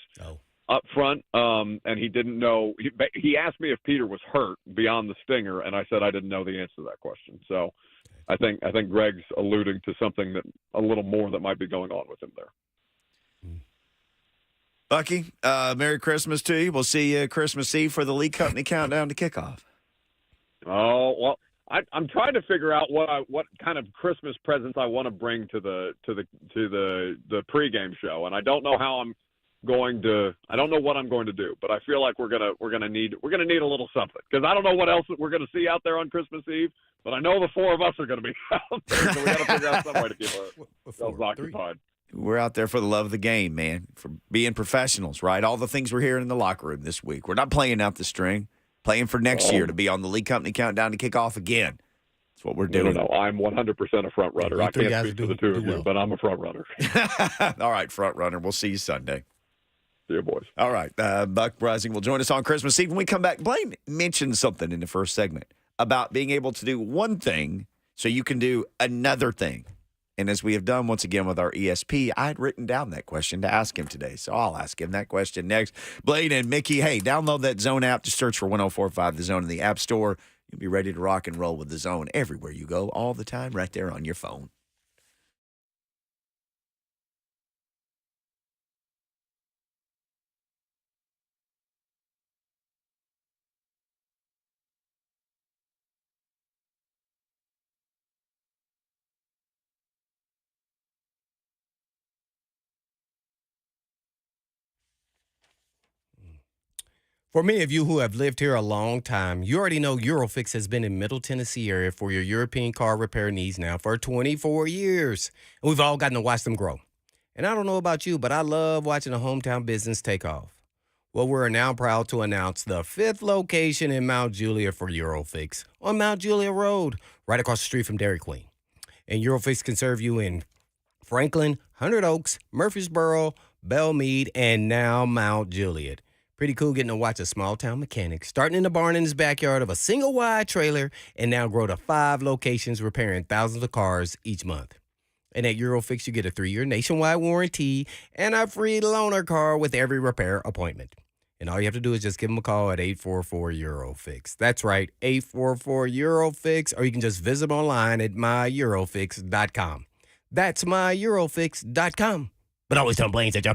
up front, and he didn't know. He asked me if Peter was hurt beyond the stinger, and I said I didn't know the answer to that question. So I think Greg's alluding to something that a little more that might be going on with him there. Bucky, Merry Christmas to you. We'll see you Christmas Eve for the Lee Company countdown to kickoff. Oh, well, I'm trying to figure out what kind of Christmas presents I want to bring to the pregame show, and I don't know how I don't know what I'm going to do, but I feel like we're gonna need a little something, because I don't know what else we're gonna see out there on Christmas Eve, but I know the 4 of us are gonna be out there, so we got to figure out some way to keep ourselves occupied. We're out there for the love of the game, man, for being professionals, right? All the things we're hearing in the locker room this week. We're not playing out the string, playing for next year to be on the League Company countdown to kick off again. That's what we're doing. No. I'm 100% a front runner. You I three can't guys speak for do- the two do of you, well. but I'm a front runner. All right, front runner. We'll see you Sunday. See you, boys. All right, Buck Reising will join us on Christmas Eve. When we come back, Blaine mentioned something in the first segment about being able to do one thing so you can do another thing. And as we have done once again with our ESP, I had written down that question to ask him today. So I'll ask him that question next. Blaine and Mickey, hey, download that Zone app. Just search for 104.5 The Zone in the App Store. You'll be ready to rock and roll with The Zone everywhere you go, all the time, right there on your phone. For many of you who have lived here a long time, you already know Eurofix has been in Middle Tennessee area for your European car repair needs now for 24 years. And we've all gotten to watch them grow. And I don't know about you, but I love watching a hometown business take off. Well, we're now proud to announce the 5th location in Mount Juliet for Eurofix on Mount Juliet Road, right across the street from Dairy Queen. And Eurofix can serve you in Franklin, Hundred Oaks, Murfreesboro, Belmead, and now Mount Juliet. Pretty cool getting to watch a small town mechanic starting in the barn in his backyard of a single wide trailer and now grow to 5 locations repairing thousands of cars each month. And at Eurofix, you get a 3-year nationwide warranty and a free loaner car with every repair appointment. And all you have to do is just give them a call at 844-EUROFIX. That's right, 844-EUROFIX, or you can just visit them online at myEurofix.com. That's myEurofix.com. But always tell Blaine that you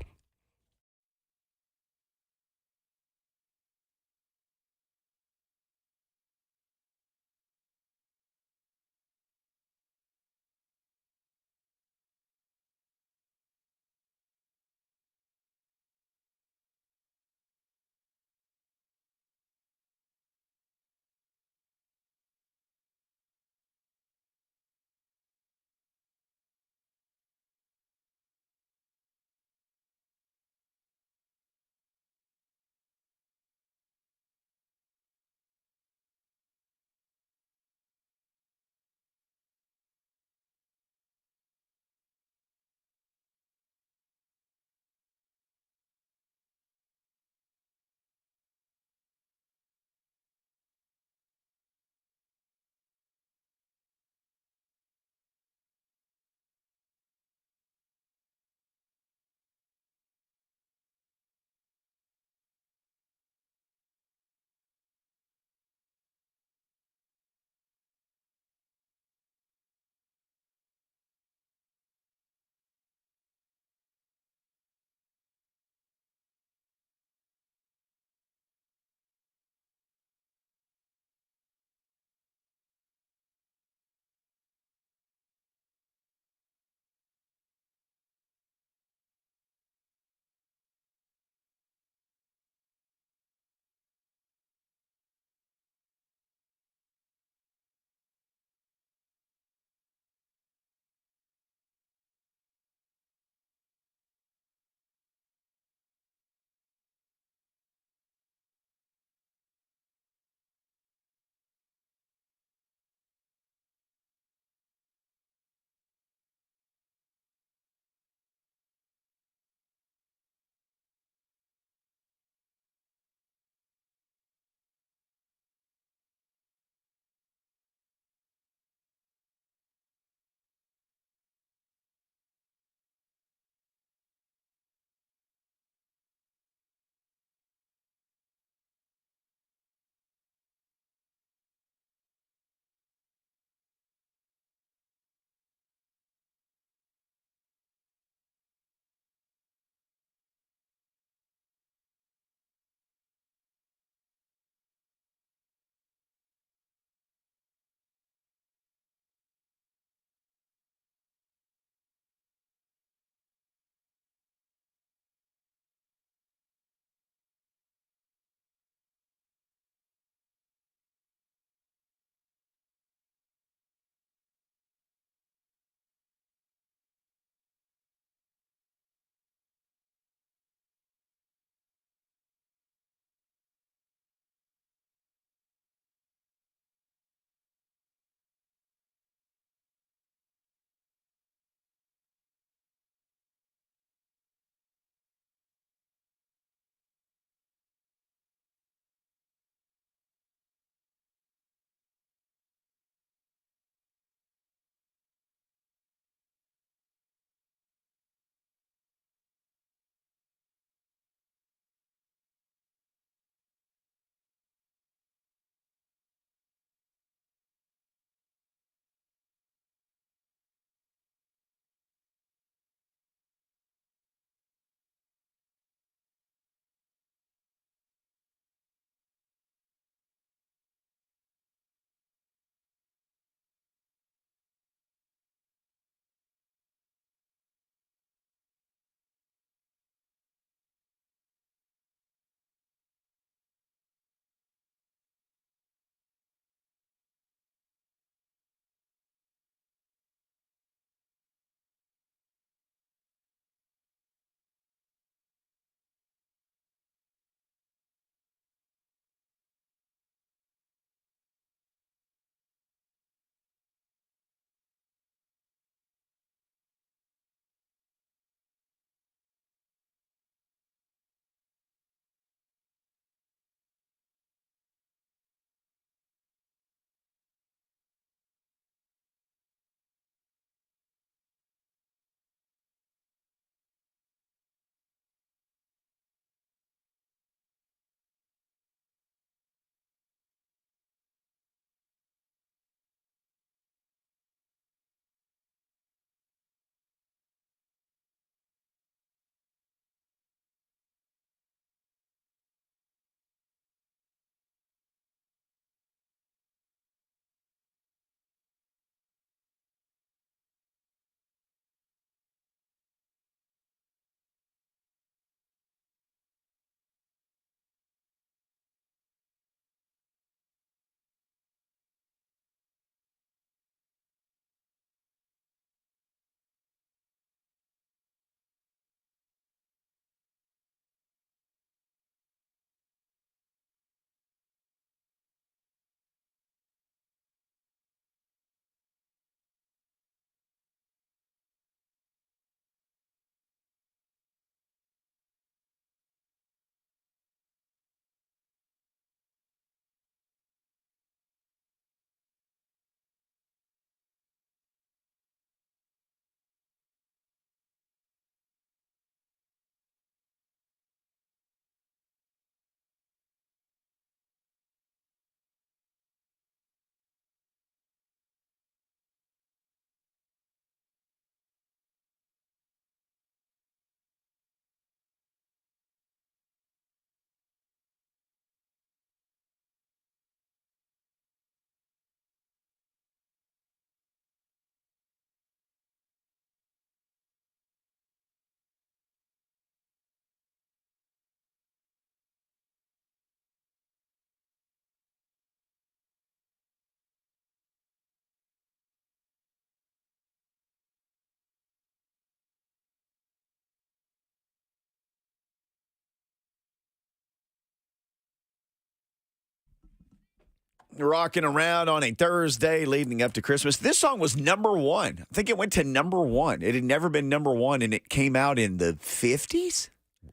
rocking around on a Thursday leading up to Christmas. This song was number one. I think it went to number one. It had never been number one, and it came out in the 50s.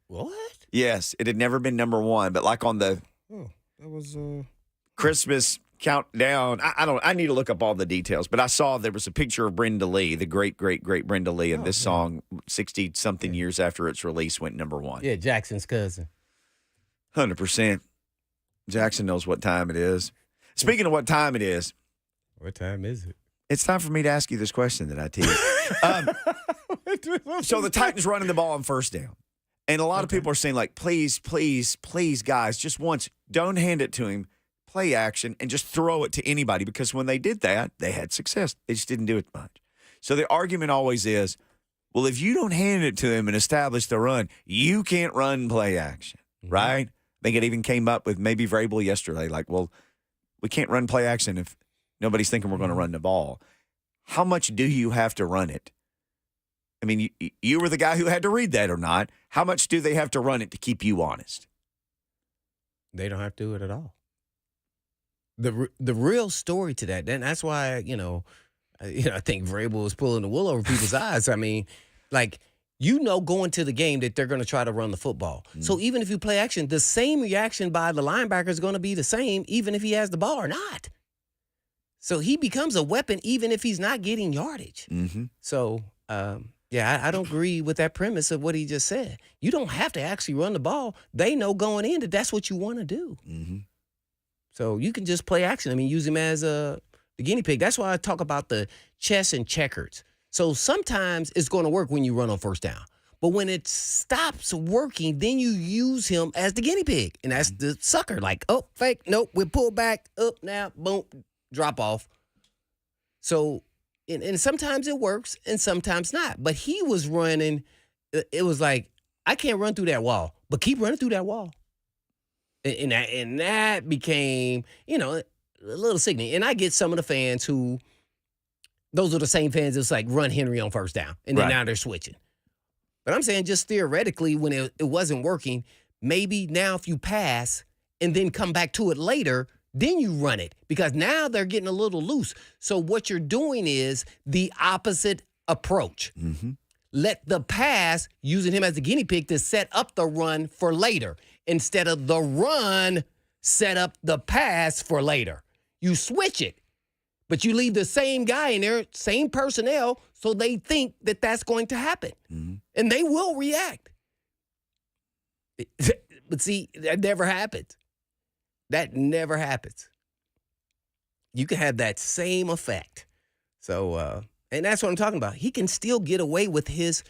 What? Yes, it had never been number one, but like on the That was Christmas countdown. I need to look up all the details, but I saw there was a picture of Brenda Lee, the great Brenda Lee, and this song, 60-something years after its release, went number one. Yeah, Jackson's cousin. 100%. Jackson knows what time it is. Speaking of what time it is, What time is it? it's time for me to ask you this question that I teased. So the Titans running the ball on first down. And a lot of people are saying, like, please, guys, just once, don't hand it to him, play action, and just throw it to anybody. Because when they did that, they had success. They just didn't do it much. So the argument always is, well, if you don't hand it to him and establish the run, you can't run play action, right? I think it even came up with maybe Vrabel yesterday, like, well, we can't run play action if nobody's thinking we're going to run the ball. How much do you have to run it? I mean, you were the guy who had to read that or not. How much do they have to run it to keep you honest? They don't have to do it at all. The real story to that, and that's why, I think Vrabel was pulling the wool over people's eyes. I mean, like, going to the game that they're going to try to run the football. So even if you play action, the same reaction by the linebacker is going to be the same, even if he has the ball or not. So he becomes a weapon even if he's not getting yardage. So, I don't agree with that premise of what he just said. You don't have to actually run the ball. They know going in that that's what you want to do. So you can just play action. I mean, use him as the guinea pig. That's why I talk about the chess and checkers. So sometimes it's going to work when you run on first down. But when it stops working, then you use him as the guinea pig. And that's the sucker. Like, oh, fake, nope, we pull back, up now, boom, drop off. So, and sometimes it works and sometimes not. But he was running, it was like, I can't run through that wall, but keep running through that wall. And that became, a little sickening. And I get some of the fans who, those are the same fans that's like run Henry on first down. And then now they're switching. But I'm saying just theoretically, when it wasn't working, maybe now if you pass and then come back to it later, then you run it. Because now they're getting a little loose. So what you're doing is the opposite approach. Let the pass, using him as the guinea pig to set up the run for later. Instead of the run, set up the pass for later. You switch it. But you leave the same guy in there, same personnel, so they think that that's going to happen. And they will react. But see, that never happens. That never happens. You can have that same effect. So, and that's what I'm talking about. He can still get away with his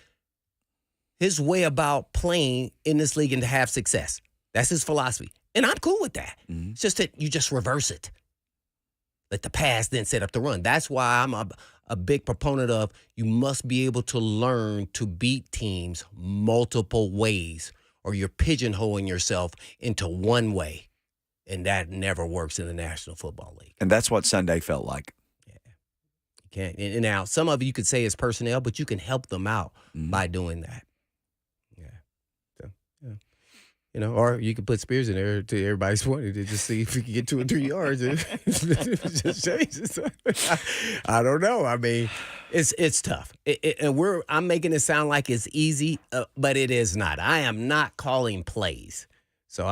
way about playing in this league and to have success. That's his philosophy. And I'm cool with that. It's just that you just reverse it. Let the pass then set up the run. That's why I'm a big proponent of you must be able to learn to beat teams multiple ways or you're pigeonholing yourself into one way. And that never works in the National Football League. And that's what Sunday felt like. Yeah. You can't. And now, some of you could say it's personnel, but you can help them out by doing that. Or you could put Spears in there to everybody's point to just see if you can get 2 or 3 yards. And just changes. I don't know. I mean, it's tough. I'm making it sound like it's easy, but it is not. I am not calling plays. So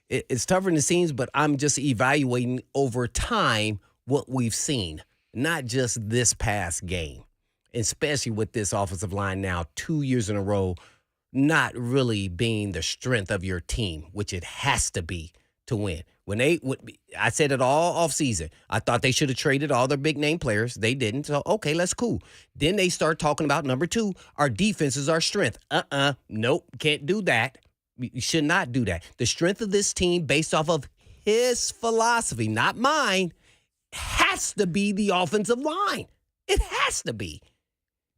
it's tougher than it seems, but I'm just evaluating over time what we've seen, not just this past game, especially with this offensive line now 2 years in a row not really being the strength of your team, which it has to be to win. I said it all offseason. I thought they should have traded all their big name players. They didn't. So, okay, that's cool. Then they start talking about number 2, our defense is our strength. Nope, can't do that. You should not do that. The strength of this team, based off of his philosophy, not mine, has to be the offensive line. It has to be.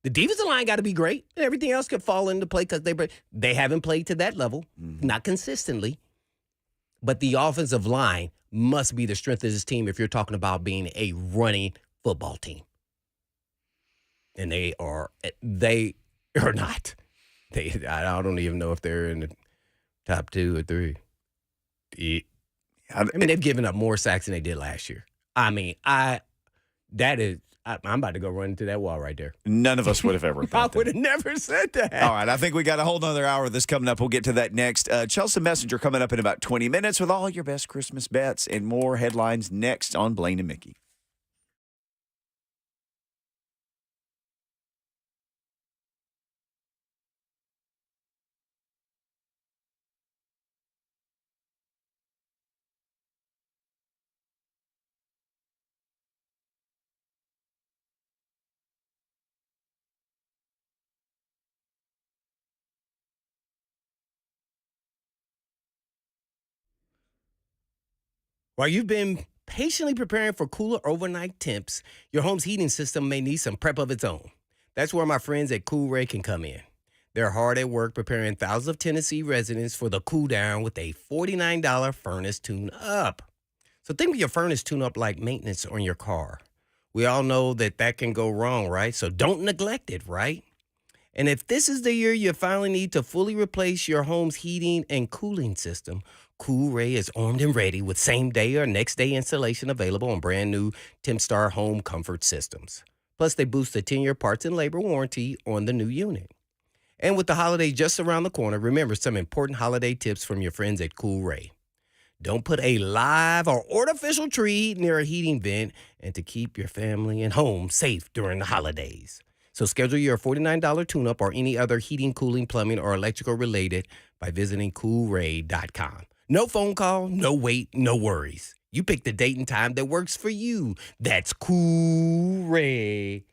The defensive line got to be great, and everything else could fall into play because they haven't played to that level, not consistently. But the offensive line must be the strength of this team if you're talking about being a running football team. And they are not. I don't even know if they're in the top 2 or 3. I mean, they've given up more sacks than they did last year. I mean, I'm about to go run into that wall right there. None of us would have ever I thought would that. have never said that. All right, I think we got a whole nother hour of this coming up. We'll get to that next. Chelsa Messenger coming up in about 20 minutes with all your best Christmas bets and more headlines next on Blaine and Mickey. While you've been patiently preparing for cooler overnight temps, your home's heating system may need some prep of its own. That's where my friends at Cool Ray can come in. They're hard at work preparing thousands of Tennessee residents for the cool down with a $49 furnace tune-up. So think of your furnace tune-up like maintenance on your car. We all know that can go wrong, right? So don't neglect it, right? And if this is the year you finally need to fully replace your home's heating and cooling system, Cool Ray is armed and ready with same-day or next-day installation available on brand-new Tempstar home comfort systems. Plus, they boost the 10-year parts and labor warranty on the new unit. And with the holiday just around the corner, remember some important holiday tips from your friends at Cool Ray. Don't put a live or artificial tree near a heating vent, and to keep your family and home safe during the holidays. So schedule your $49 tune-up or any other heating, cooling, plumbing, or electrical related by visiting coolray.com. No phone call, no wait, no worries. You pick the date and time that works for you. That's coolray.com.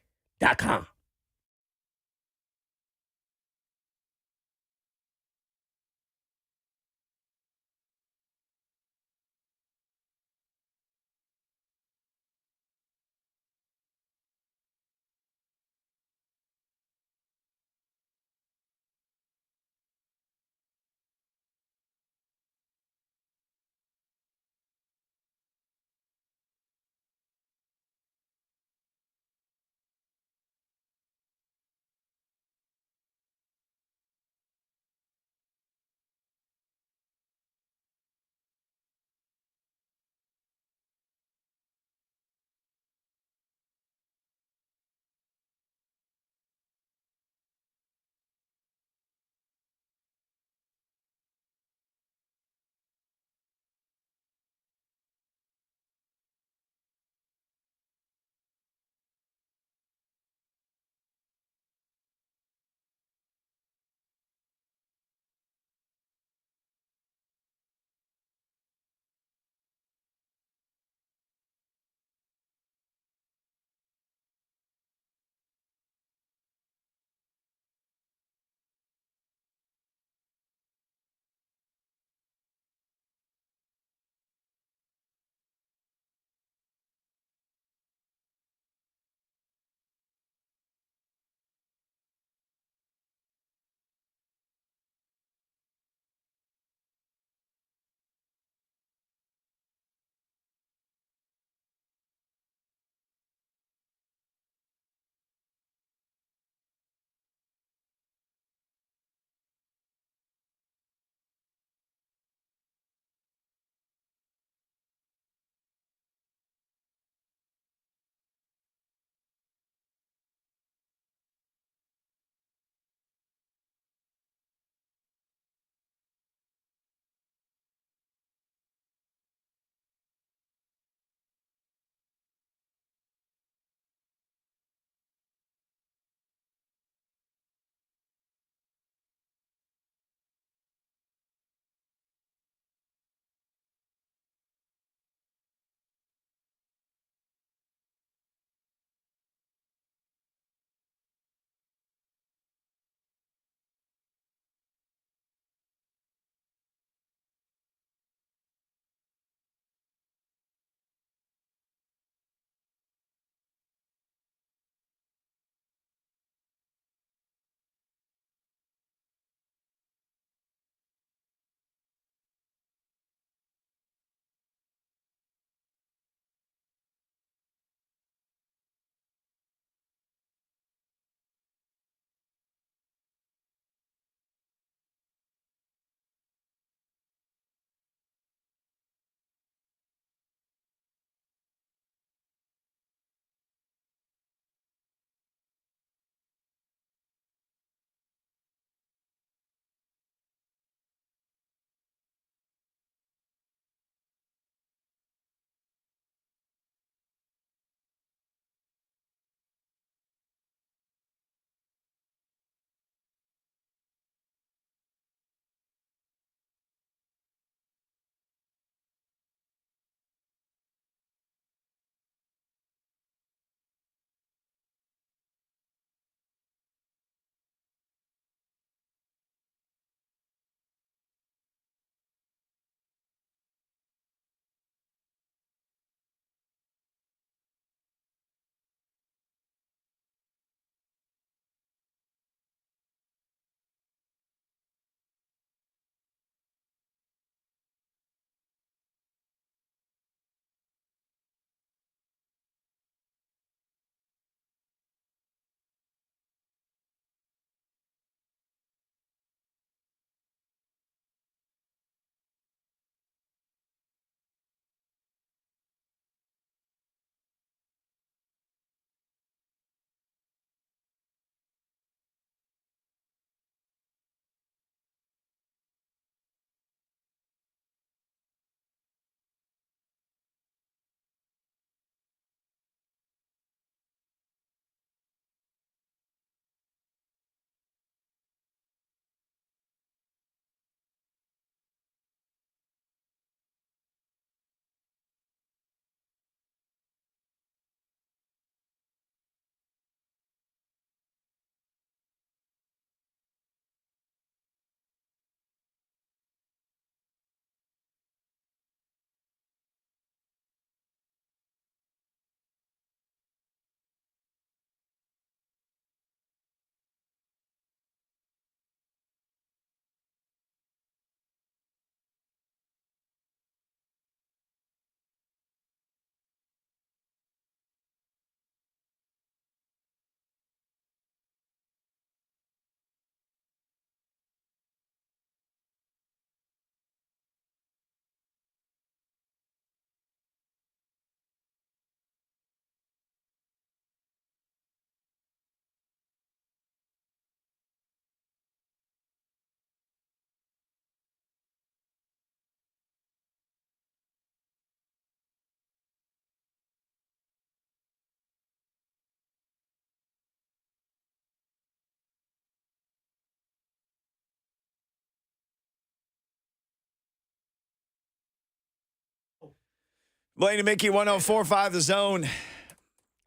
Blaine and Mickey, 104.5 The Zone.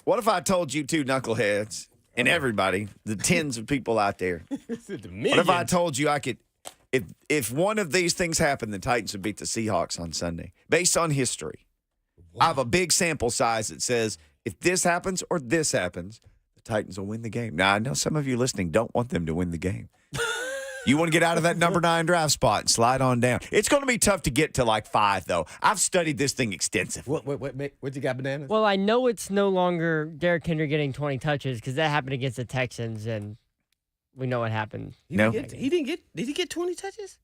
What if I told you two knuckleheads and everybody, the tens of people out there, what if I told you I could, if one of these things happened, the Titans would beat the Seahawks on Sunday, based on history. I have a big sample size that says if this happens or this happens, the Titans will win the game. Now, I know some of you listening don't want them to win the game. You want to get out of that number 9 draft spot and slide on down. It's going to be tough to get to like 5, though. I've studied this thing extensively. What you got, Bananas? Well, I know it's no longer Derrick Henry getting 20 touches because that happened against the Texans, and we know what happened. Did he get 20 touches?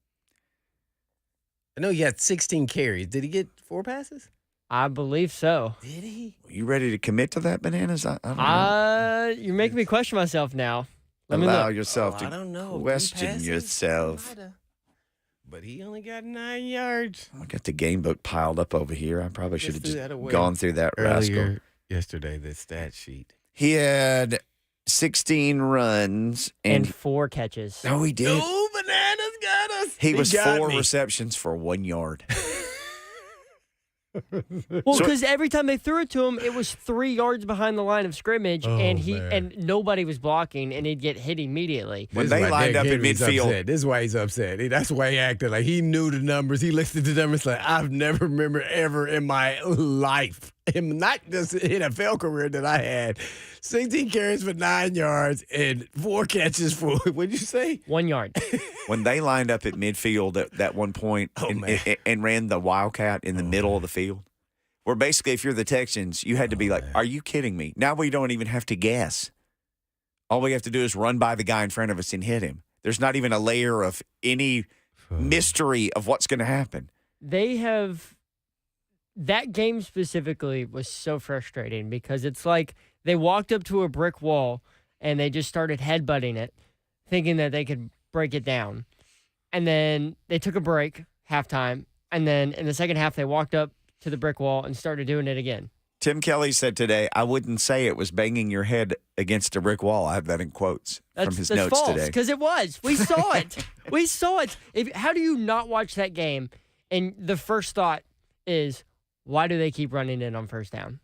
I know he had 16 carries. Did he get 4 passes? I believe so. Did he? Are you ready to commit to that, Bananas? I don't know. You're making me question myself now. Let me Allow look. yourself I don't know. to question yourself. But he only got 9 yards. I got the game book piled up over here. I probably should have threw that just away gone through that rascal. Yesterday, the stat sheet. He had 16 runs And 4 catches. no, he did. Oh, Bananas got us. He was got 4 me. receptions for 1 yard. Well, So- because every time they threw it to him, it was 3 yards behind the line of scrimmage, and nobody was blocking, and he'd get hit immediately. When This they is why lined Derrick up in Henry's midfield- upset. This is why he's upset. That's why he acted like he knew the numbers. He listed the numbers like I've never remembered ever in my life. Him, not just NFL career that I had. 16 carries for 9 yards and 4 catches for, what'd you say? 1 yard. When they lined up at midfield at that one point and ran the Wildcat in the middle of the field, where basically if you're the Texans, you had to be like, are you kidding me? Now we don't even have to guess. All we have to do is run by the guy in front of us and hit him. There's not even a layer of any mystery of what's going to happen. That game specifically was so frustrating because it's like they walked up to a brick wall and they just started headbutting it, thinking that they could break it down. And then they took a break, halftime, and then in the second half they walked up to the brick wall and started doing it again. Tim Kelly said today, I wouldn't say it was banging your head against a brick wall. I have that in quotes from his notes false, today. Because it was. We saw it. We saw it. How do you not watch that game? And the first thought is, why do they keep running in on first down?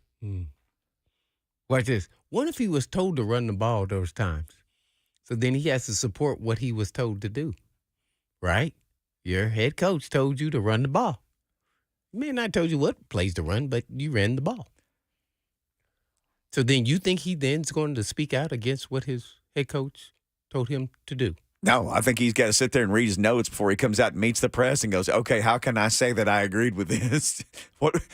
Watch this. What if he was told to run the ball those times? So then he has to support what he was told to do, right? Your head coach told you to run the ball. He may not told you what plays to run, but you ran the ball. So then you think he then's going to speak out against what his head coach told him to do? No, I think he's got to sit there and read his notes before he comes out and meets the press and goes, okay, how can I say that I agreed with this?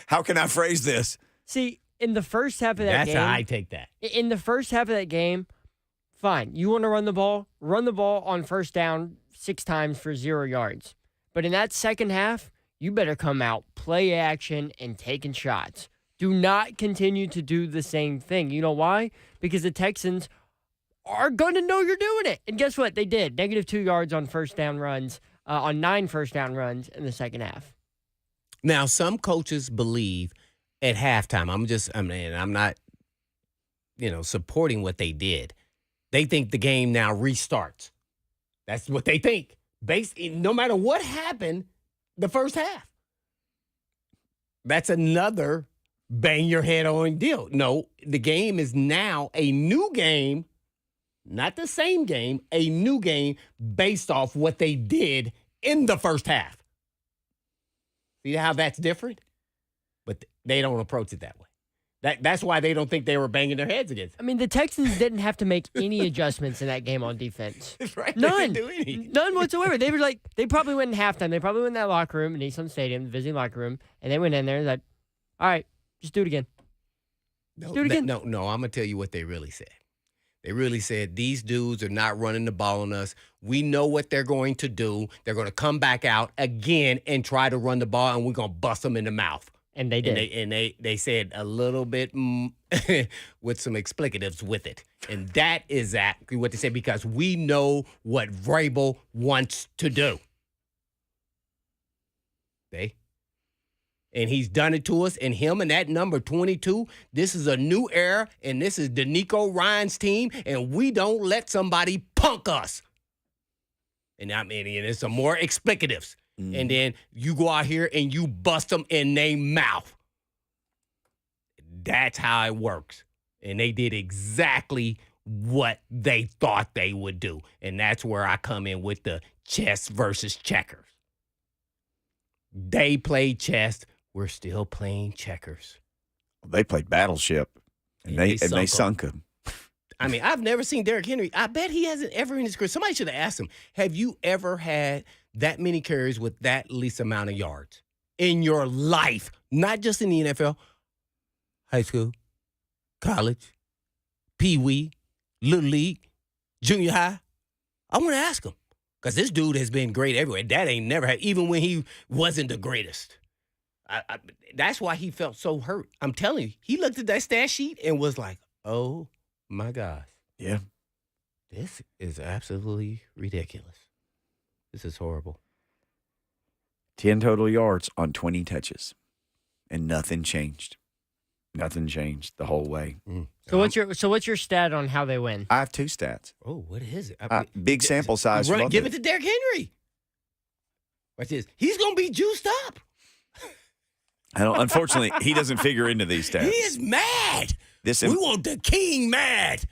How can I phrase this? See, in the first half of that game. That's how I take that. In the first half of that game, fine. You want to run the ball on first down 6 times for 0 yards. But in that second half, you better come out, play action, and taking shots. Do not continue to do the same thing. You know why? Because the Texans are going to know you're doing it. And guess what? They did. -2 yards on first down runs, on 9 first down runs in the second half. Now, some coaches believe at halftime, I'm not, supporting what they did. They think the game now restarts. That's what they think. No matter what happened the first half. That's another bang your head on deal. No, the game is now a new game, not the same game, a new game based off what they did in the first half. See how that's different? But they don't approach it that way. That's why they don't think they were banging their heads against it. I mean, the Texans didn't have to make any adjustments in that game on defense. Right? None. They didn't do anything. None whatsoever. They were like, they probably went in halftime. They probably went in that locker room in Nissan Stadium, the visiting locker room, and they went in there and like, all right, just do it again. No, do it again. No, I'm going to tell you what they really said. They really said, these dudes are not running the ball on us. We know what they're going to do. They're going to come back out again and try to run the ball, and we're going to bust them in the mouth. And they did. And they said a little bit with some explicatives with it. And that is exactly what they said, because we know what Vrabel wants to do. And he's done it to us, and him and that number 22, this is a new era, and this is D'Amico Ryan's team, and we don't let somebody punk us. And and it's some more explicatives. And then you go out here and you bust them in their mouth. That's how it works. And they did exactly what they thought they would do. And that's where I come in with the chess versus checkers. They played chess. We're still playing checkers. They played Battleship, and they sunk him. I mean, I've never seen Derrick Henry. I bet he hasn't ever in his career. Somebody should have asked him, have you ever had that many carries with that least amount of yards in your life? Not just in the NFL, high school, college, pee-wee, little league, junior high. I want to ask him because this dude has been great everywhere. That ain't never had, even when he wasn't the greatest. That's why he felt so hurt. I'm telling you, he looked at that stat sheet and was like, oh, my gosh. Yeah. This is absolutely ridiculous. This is horrible. 10 total yards on 20 touches, and nothing changed. Nothing changed the whole way. So what's your stat on how they win? I have 2 stats. Oh, what is it? Big sample size. Give it to Derrick Henry. Watch this. He's going to be juiced up. Unfortunately, he doesn't figure into these stats. He is mad. We want the king mad.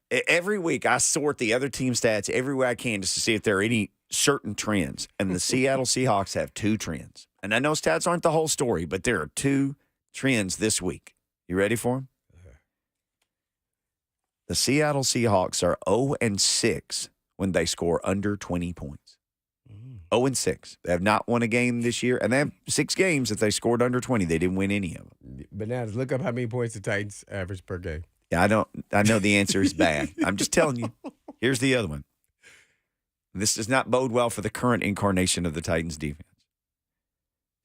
Every week, I sort the other team stats every way I can just to see if there are any certain trends. And the Seattle Seahawks have 2 trends. And I know stats aren't the whole story, but there are 2 trends this week. You ready for them? The Seattle Seahawks are 0-6 when they score under 20 points. 0-6. They have not won a game this year, and they have 6 games that they scored under 20. They didn't win any of them. Bananas, look up how many points the Titans average per game. Yeah, I know the answer is bad. I'm just telling you. Here's the other one. This does not bode well for the current incarnation of the Titans defense.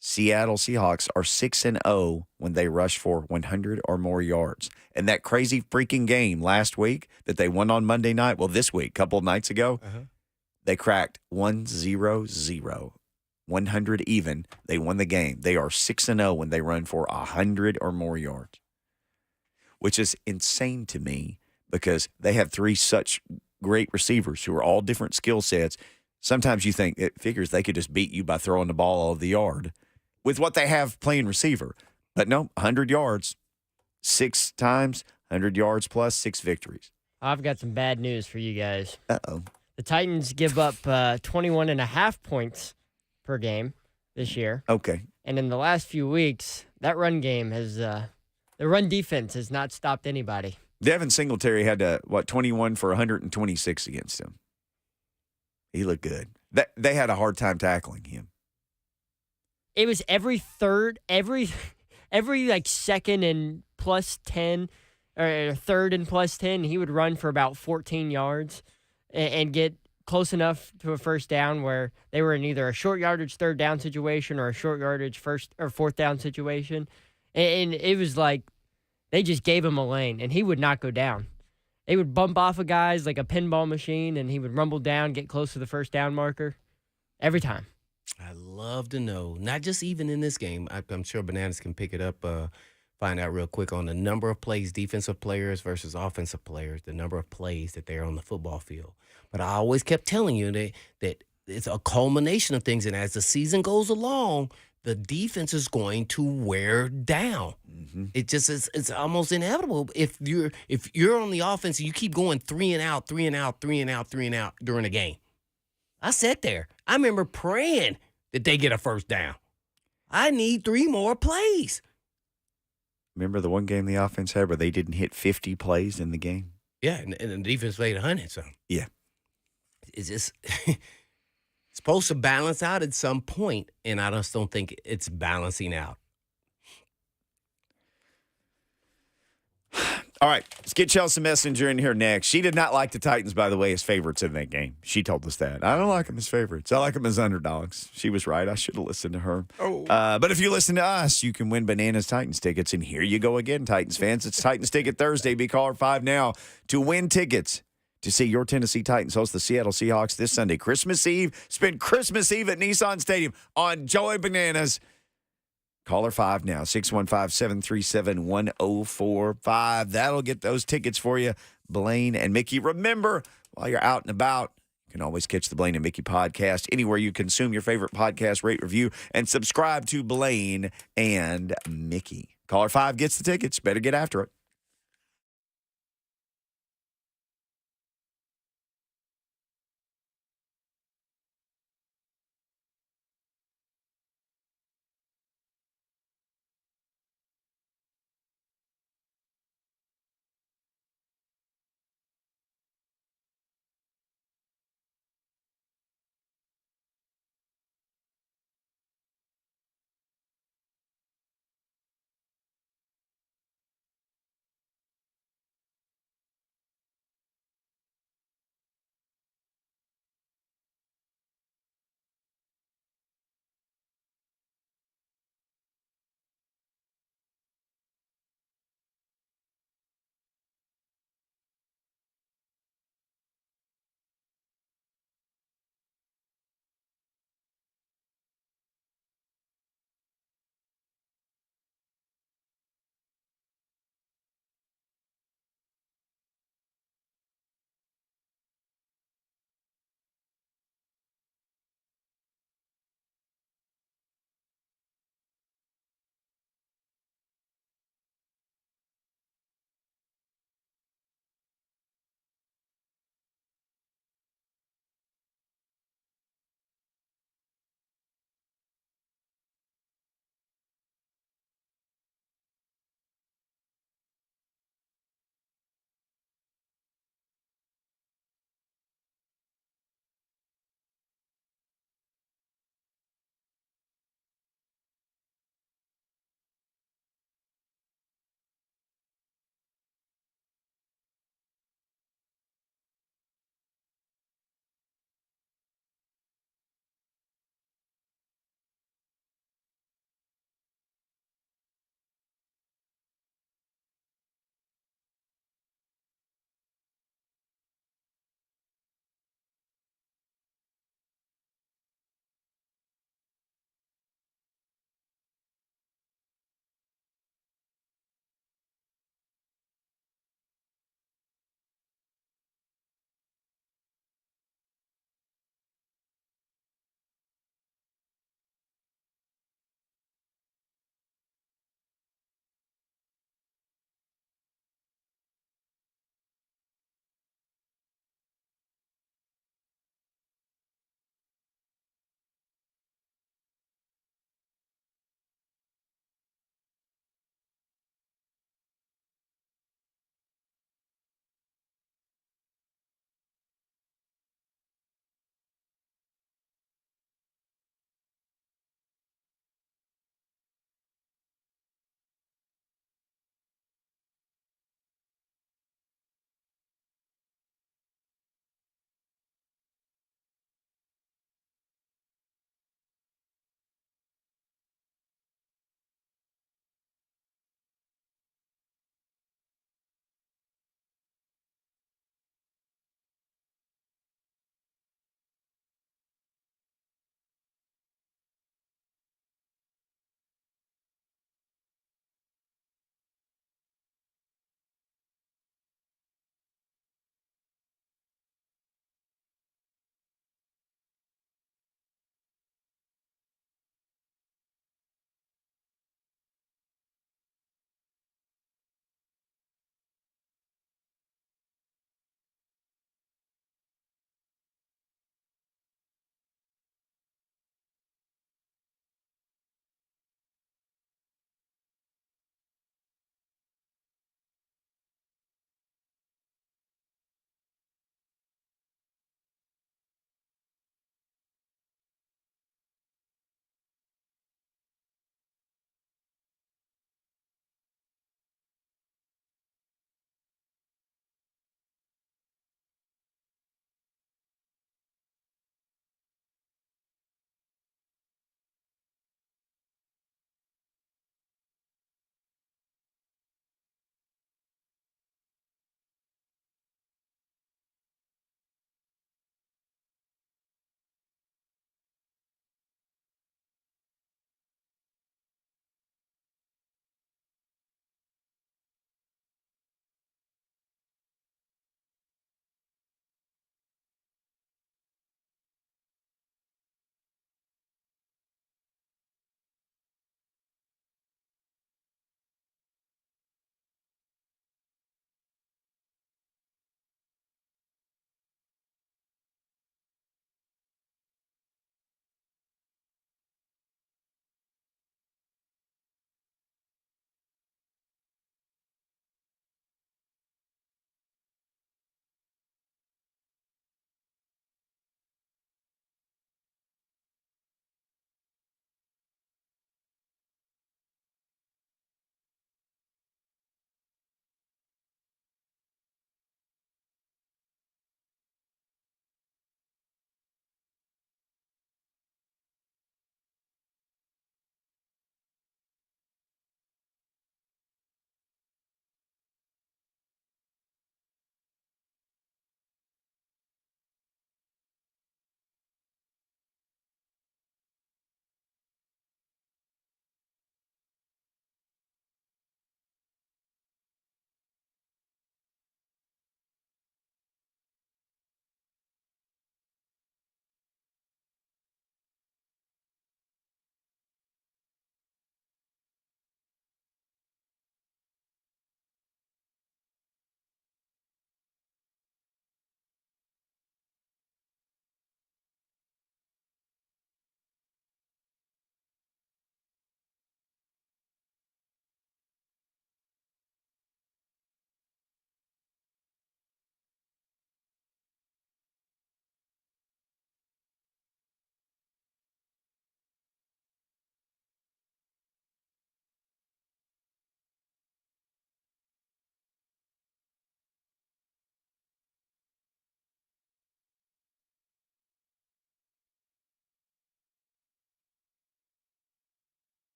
Seattle Seahawks are 6-0 when they rush for 100 or more yards. And that crazy freaking game last week that they won on Monday night, well, this week, a couple of nights ago, they cracked 100, 100 even. They won the game. They are 6-0 when they run for 100 or more yards, which is insane to me because they have 3 such great receivers who are all different skill sets. Sometimes you think it figures they could just beat you by throwing the ball all over the yard with what they have playing receiver. But no, 100 yards, 6 times, 100 yards plus 6 victories. I've got some bad news for you guys. Uh-oh. The Titans give up 21.5 points per game this year. Okay. And in the last few weeks, that run game has the run defense has not stopped anybody. Devin Singletary had 21 for 126 against him. He looked good. They had a hard time tackling him. It was every like second and plus 10 or third and plus 10, he would run for about 14 yards and get close enough to a first down where they were in either a short yardage third down situation or a short yardage first or fourth down situation. And it was like they just gave him a lane and he would not go down. They would bump off of guys like a pinball machine and he would rumble down, get close to the first down marker every time. I love to know, not just even in this game, I'm sure Bananas can pick it up, find out real quick on the number of plays, defensive players versus offensive players, the number of plays that they're on the football field. But I always kept telling you that it's a culmination of things, and as the season goes along, the defense is going to wear down. Mm-hmm. It just is, it's almost inevitable. If you're on the offense and you keep going 3 and out during a game. I sat there. I remember praying that they get a first down. I need 3 more plays. Remember the one game the offense had where they didn't hit 50 plays in the game? Yeah, and the defense played 100 something. Yeah. It's just supposed to balance out at some point, and I just don't think it's balancing out. All right, let's get Chelsa Messinger in here next. She did not like the Titans, by the way, as favorites in that game. She told us that. I don't like them as favorites. I like them as underdogs. She was right. I should have listened to her. Oh. But if you listen to us, you can win Bananas Titans tickets. And here you go again, Titans fans. It's Titans Ticket Thursday. Be caller 5 now to win tickets to see your Tennessee Titans host the Seattle Seahawks this Sunday, Christmas Eve. Spend Christmas Eve at Nissan Stadium on Joey Bananas. Caller 5 now, 615-737-1045. That'll get those tickets for you, Blaine and Mickey. Remember, while you're out and about, You can always catch the Blaine and Mickey podcast anywhere you consume your favorite podcast, rate, review, and subscribe to Blaine and Mickey. Caller 5 gets the tickets. Better get after it.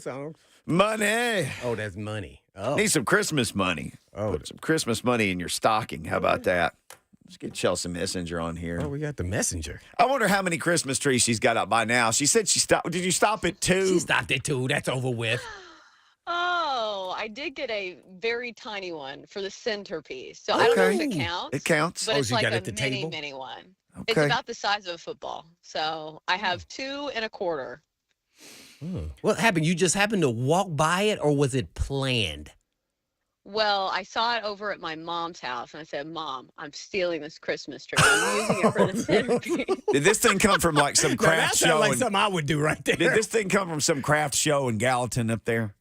What song? Money. Oh, that's money. Oh. Need some Christmas money. Oh. Put some Christmas money in your stocking. How about that? Let's get Chelsa Messinger on here. Oh, we got the messenger. I wonder how many Christmas trees she's got up by now. She said she stopped. Did you stop at 2? She stopped at 2. That's over with. Oh, I did get a very tiny one for the centerpiece. So I don't know if it counts. It counts. But Oh, it's so you like got a it at the mini, table? mini one. It's Okay. about the size of a football. So I have 2 1/4. What happened? You just happened to walk by it, or was it planned? Well, I saw it over at my mom's house, and I said, "Mom, I'm stealing this Christmas tree. I'm using it for the centerpiece." Did this thing come from like some Now, craft that show? sounds like in- something I would do right there. Did this thing come from some craft show in Gallatin up there?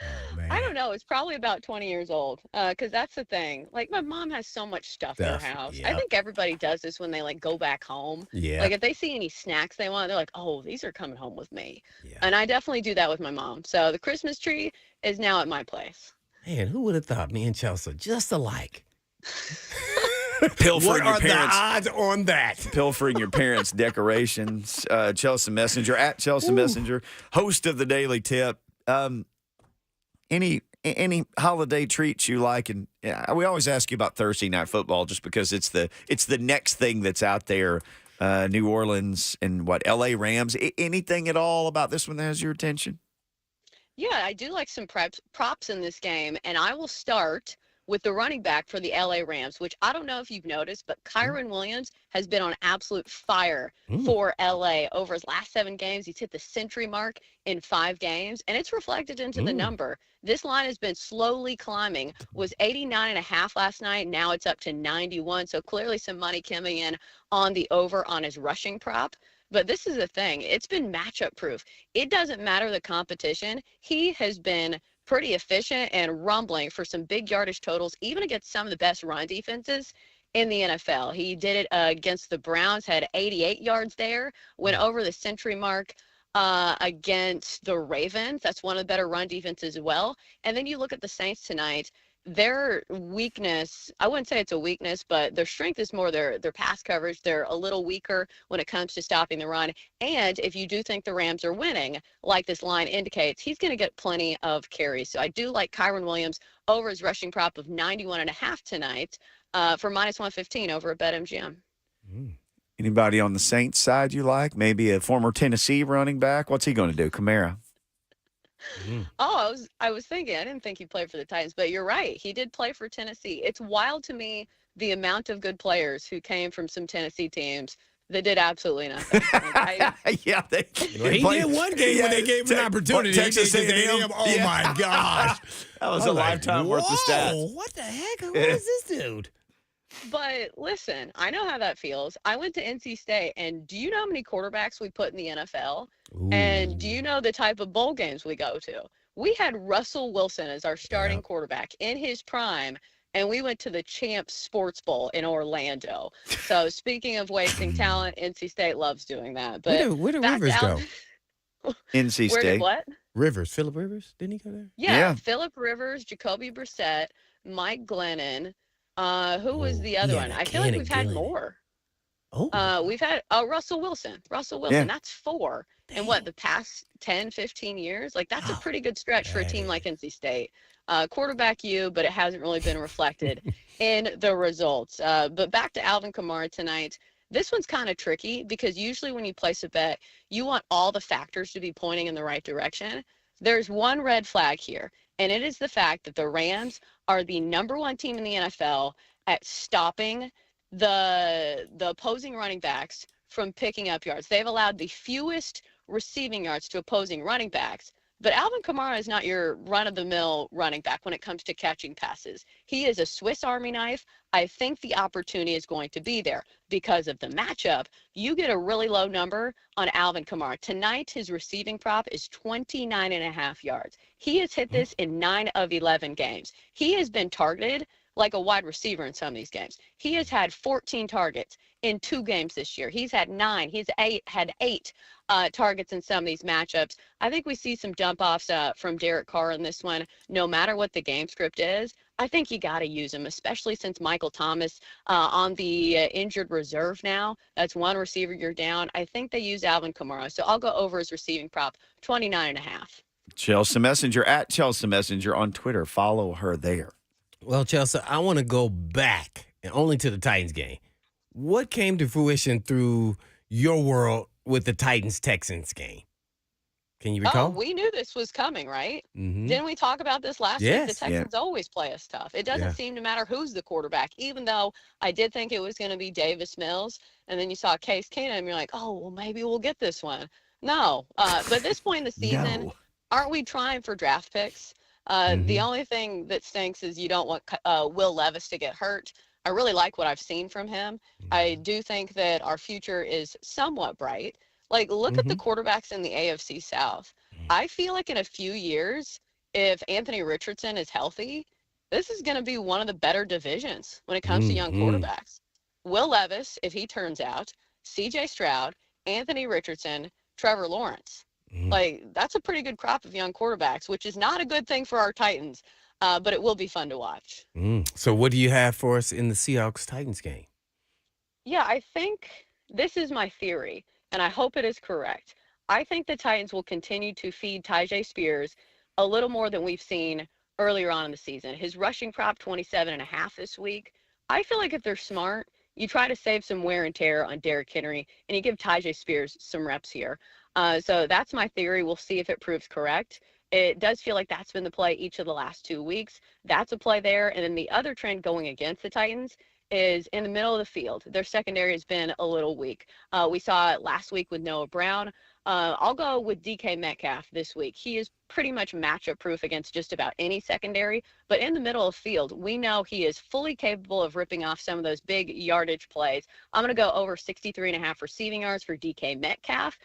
Oh, man. I don't know. It's probably about 20 years old. Because that's the thing. Like, my mom has so much stuff in her Stuff, house. yeah. I think everybody does this when they, like, go back home. Yeah. Like, if they see any snacks they want, they're like, oh, these are coming home with me. Yeah. And I definitely do that with my mom. So the Christmas tree is now at my place. Man, who would have thought me and Chelsea just alike? Pilfering What your are the parents. odds on that? Pilfering your parents' decorations. Chelsa Messinger at Chelsa Messinger, host of the Daily Tip. Any holiday treats you like? And we always ask you about Thursday night football, just because it's the next thing that's out there. New Orleans and LA Rams. Anything at all about this one that has your attention? Yeah, I do like some props in this game. And I will start with the running back for the LA Rams, which I don't know if you've noticed, but Kyron Williams has been on absolute fire for LA over his last 7 games. He's hit the century mark in 5 games, and it's reflected into the number. This line has been slowly climbing. Was 89.5 last night. Now it's up to 91. So clearly some money coming in on the over on his rushing prop. But this is the thing. It's been matchup proof. It doesn't matter the competition. He has been pretty efficient and rumbling for some big yardage totals, even against some of the best run defenses in the NFL. He did it against the Browns, had 88 yards there, went over the century mark against the Ravens. That's one of the better run defenses as well. And then you look at the Saints tonight. Their weakness, I wouldn't say it's a weakness, but their strength is more their pass coverage. They're a little weaker when it comes to stopping the run. And if you do think the Rams are winning, like this line indicates, he's going to get plenty of carries. So I do like Kyron Williams over his rushing prop of 91.5 tonight for -115 over at BetMGM. Anybody on the Saints side you like? Maybe a former Tennessee running back? What's he going to do? Kamara. Oh, I was thinking, I didn't think he played for the Titans, but you're right. He did play for Tennessee. It's wild to me the amount of good players who came from some Tennessee teams that did absolutely nothing. Yeah, He did one game when they gave him an opportunity. Texas He did A&M. A&M. Oh, my gosh. That was I a like, lifetime worth of stats. whoa, what the heck? Who is this dude? But listen, I know how that feels. I went to NC State, and do you know how many quarterbacks we put in the NFL? And do you know the type of bowl games we go to? We had Russell Wilson as our starting quarterback in his prime, and we went to the Champs Sports Bowl in Orlando. So speaking of wasting talent, NC State loves doing that. But Where did back Rivers to go? NC Where State. did what? Rivers, Phillip Rivers? Didn't he go there? Yeah, Phillip Rivers, Jacoby Brissett, Mike Glennon. Who was the other one? I feel like we've had more. Oh. We've had Russell Wilson. That's 4 in what, the past 10, 15 years? Like, that's a pretty good stretch for a team like NC State. Quarterback but it hasn't really been reflected in the results. But back to Alvin Kamara tonight. This one's kind of tricky because usually when you place a bet, you want all the factors to be pointing in the right direction. There's one red flag here, and it is the fact that the Rams are the #1 team in the NFL at stopping the opposing running backs from picking up yards. They've allowed the fewest receiving yards to opposing running backs. But Alvin Kamara is not your run-of-the-mill running back when it comes to catching passes. He is a Swiss Army knife. I think the opportunity is going to be there because of the matchup. You get a really low number on Alvin Kamara. Tonight, his receiving prop is 29.5 yards. He has hit this in 9 of 11 games. He has been targeted like a wide receiver in some of these games. He has had 14 targets in 2 games this year. He's had 9. He's had 8 targets in some of these matchups. I think we see some dump-offs from Derek Carr in this one. No matter what the game script is, I think you got to use him, especially since Michael Thomas on the injured reserve now. That's one receiver you're down. I think they use Alvin Kamara. So I'll go over his receiving prop, 29.5. Chelsa Messenger at Chelsa Messenger on Twitter. Follow her there. Well, Chelsea, I want to go back and only to the Titans game. What came to fruition through your world with the Titans-Texans game? Can you recall? Oh, we knew this was coming, right? Mm-hmm. Didn't we talk about this last week? The Yes. Texans always play us tough. It doesn't seem to matter who's the quarterback, even though I did think it was going to be Davis Mills. And then you saw Case Keenum, and you're like, oh, well, maybe we'll get this one. No. But at this point in the season, aren't we trying for draft picks? The only thing that stinks is you don't want Will Levis to get hurt. I really like what I've seen from him. I do think that our future is somewhat bright. Like, look at the quarterbacks in the AFC South. I feel like in a few years, if Anthony Richardson is healthy, this is going to be one of the better divisions when it comes to young quarterbacks. Will Levis, if he turns out, C.J. Stroud, Anthony Richardson, Trevor Lawrence. Like, that's a pretty good crop of young quarterbacks, which is not a good thing for our Titans, but it will be fun to watch. So what do you have for us in the Seahawks-Titans game? Yeah, I think this is my theory, and I hope it is correct. I think the Titans will continue to feed Tyjae Spears a little more than we've seen earlier on in the season. His rushing prop, 27.5 this week. I feel like if they're smart, you try to save some wear and tear on Derrick Henry, and you give Tyjae Spears some reps here. So that's my theory. We'll see if it proves correct. It does feel like that's been the play each of the last 2 weeks. That's a play there. And then the other trend going against the Titans is in the middle of the field. Their secondary has been a little weak. We saw it last week with Noah Brown. I'll go with DK Metcalf this week. He is pretty much matchup proof against just about any secondary, but in the middle of the field, we know he is fully capable of ripping off some of those big yardage plays. I'm going to go over 63.5 receiving yards for DK Metcalf.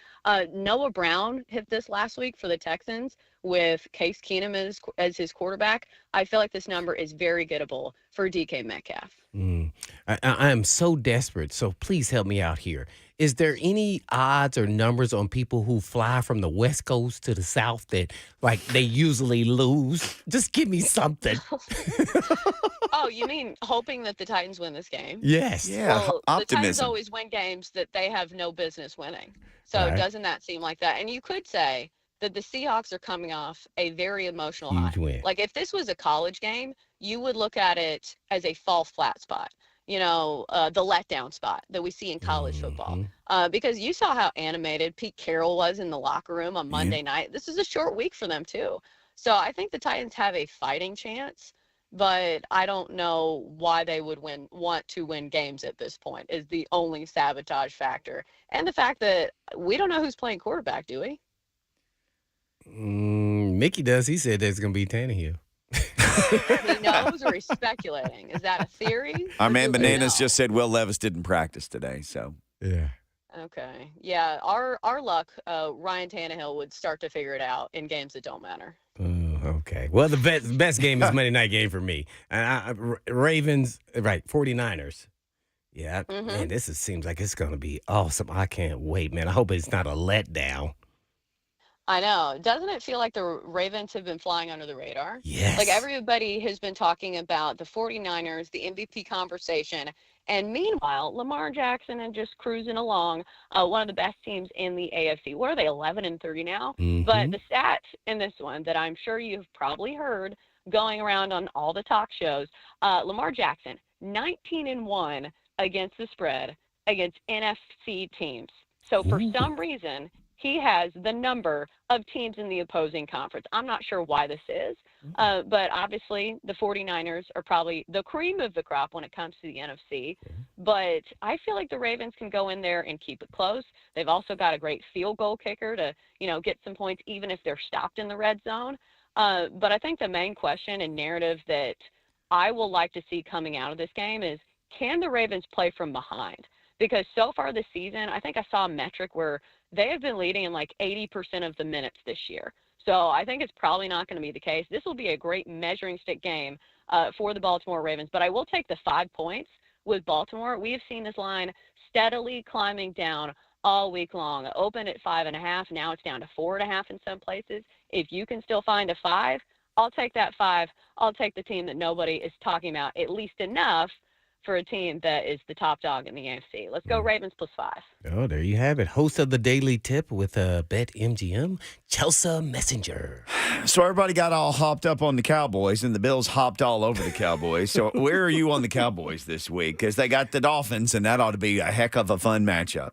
Noah Brown hit this last week for the Texans with Case Keenum as his quarterback. I feel like this number is very gettable for DK Metcalf. I am so desperate, so please help me out here. Is there any odds or numbers on people who fly from the West Coast to the South that, like, they usually lose? Just give me something. Oh, you mean hoping that the Titans win this game? Yes. Yeah, Well, the Titans optimism. always win games that they have no business winning. So doesn't that seem like that? And you could say that the Seahawks are coming off a very emotional Huge high. win. Like if this was a college game, you would look at it as a fall flat spot. The letdown spot that we see in college football. Because you saw how animated Pete Carroll was in the locker room on Monday night. This is a short week for them too. So I think the Titans have a fighting chance, but I don't know why they would want to win games at this point is the only sabotage factor. And the fact that we don't know who's playing quarterback, do we? Mickey does. He said there's going to be Tannehill. He knows or he's speculating. Is that a theory? Our Or man do we Bananas know? just said Will Levis didn't practice today, so. Yeah. Okay. Yeah, our luck, Ryan Tannehill would start to figure it out in games that don't matter. Okay. Well, the best game is Monday night game for me. Ravens, right, 49ers. Yeah, man, seems like it's going to be awesome. I can't wait, man. I hope it's not a letdown. I know. Doesn't it feel like the Ravens have been flying under the radar? Yes. Like everybody has been talking about the 49ers, the MVP conversation. And meanwhile, Lamar Jackson is just cruising along, one of the best teams in the AFC. What are they, 11-30 now? But the stat in this one that I'm sure you've probably heard going around on all the talk shows, Lamar Jackson, 19-1 against the spread against NFC teams. So for some reason, he has the number of teams in the opposing conference. I'm not sure why this is, but obviously the 49ers are probably the cream of the crop when it comes to the NFC. But I feel like the Ravens can go in there and keep it close. They've also got a great field goal kicker to, get some points even if they're stopped in the red zone. But I think the main question and narrative that I will like to see coming out of this game is, can the Ravens play from behind? Because so far this season, I think I saw a metric where they have been leading in like 80% of the minutes this year. So I think it's probably not going to be the case. This will be a great measuring stick game for the Baltimore Ravens. But I will take the 5 points with Baltimore. We have seen this line steadily climbing down all week long. It opened at 5.5. Now it's down to 4.5 in some places. If you can still find a 5, I'll take that 5. I'll take the team that nobody is talking about, at least enough for a team that is the top dog in the AFC. Let's go Ravens +5. Oh, there you have it. Host of the Daily Tip with BetMGM, Chelsa Messinger. So everybody got all hopped up on the Cowboys, and the Bills hopped all over the Cowboys. So where are you on the Cowboys this week? Because they got the Dolphins, and that ought to be a heck of a fun matchup.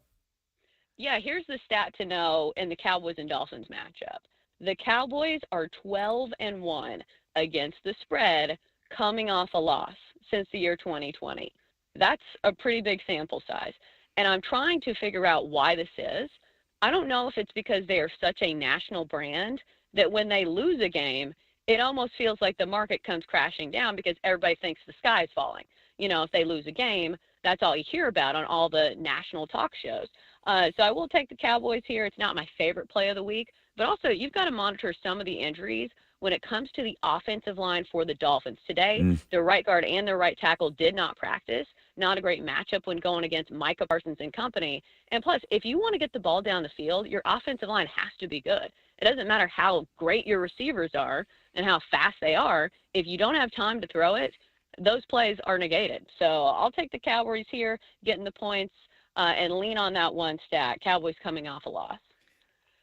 Yeah, here's the stat to know in the Cowboys and Dolphins matchup. The Cowboys are 12-1 against the spread coming off a loss since the year 2020. That's a pretty big sample size. And I'm trying to figure out why this is. I don't know if it's because they are such a national brand that when they lose a game, it almost feels like the market comes crashing down because everybody thinks the sky is falling. You know, if they lose a game, that's all you hear about on all the national talk shows. So I will take the Cowboys here. It's not my favorite play of the week, but also you've got to monitor some of the injuries when it comes to the offensive line for the Dolphins. Today, their right guard and their right tackle did not practice. Not a great matchup when going against Micah Parsons and company. And plus, if you want to get the ball down the field, your offensive line has to be good. It doesn't matter how great your receivers are and how fast they are. If you don't have time to throw it, those plays are negated. So I'll take the Cowboys here, getting the points, and lean on that one stat. Cowboys coming off a loss.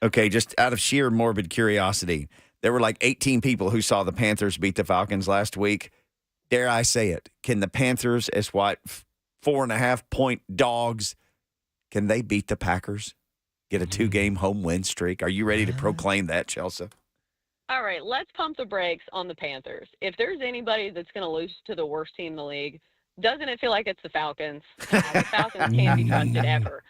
Okay, just out of sheer morbid curiosity, there were like 18 people who saw the Panthers beat the Falcons last week. Dare I say it? Can the Panthers, as 4.5-point dogs, can they beat the Packers? Get a 2-game home win streak? Are you ready to proclaim that, Chelsa? All right, let's pump the brakes on the Panthers. If there's anybody that's going to lose to the worst team in the league, doesn't it feel like it's the Falcons? The Falcons can't be trusted ever.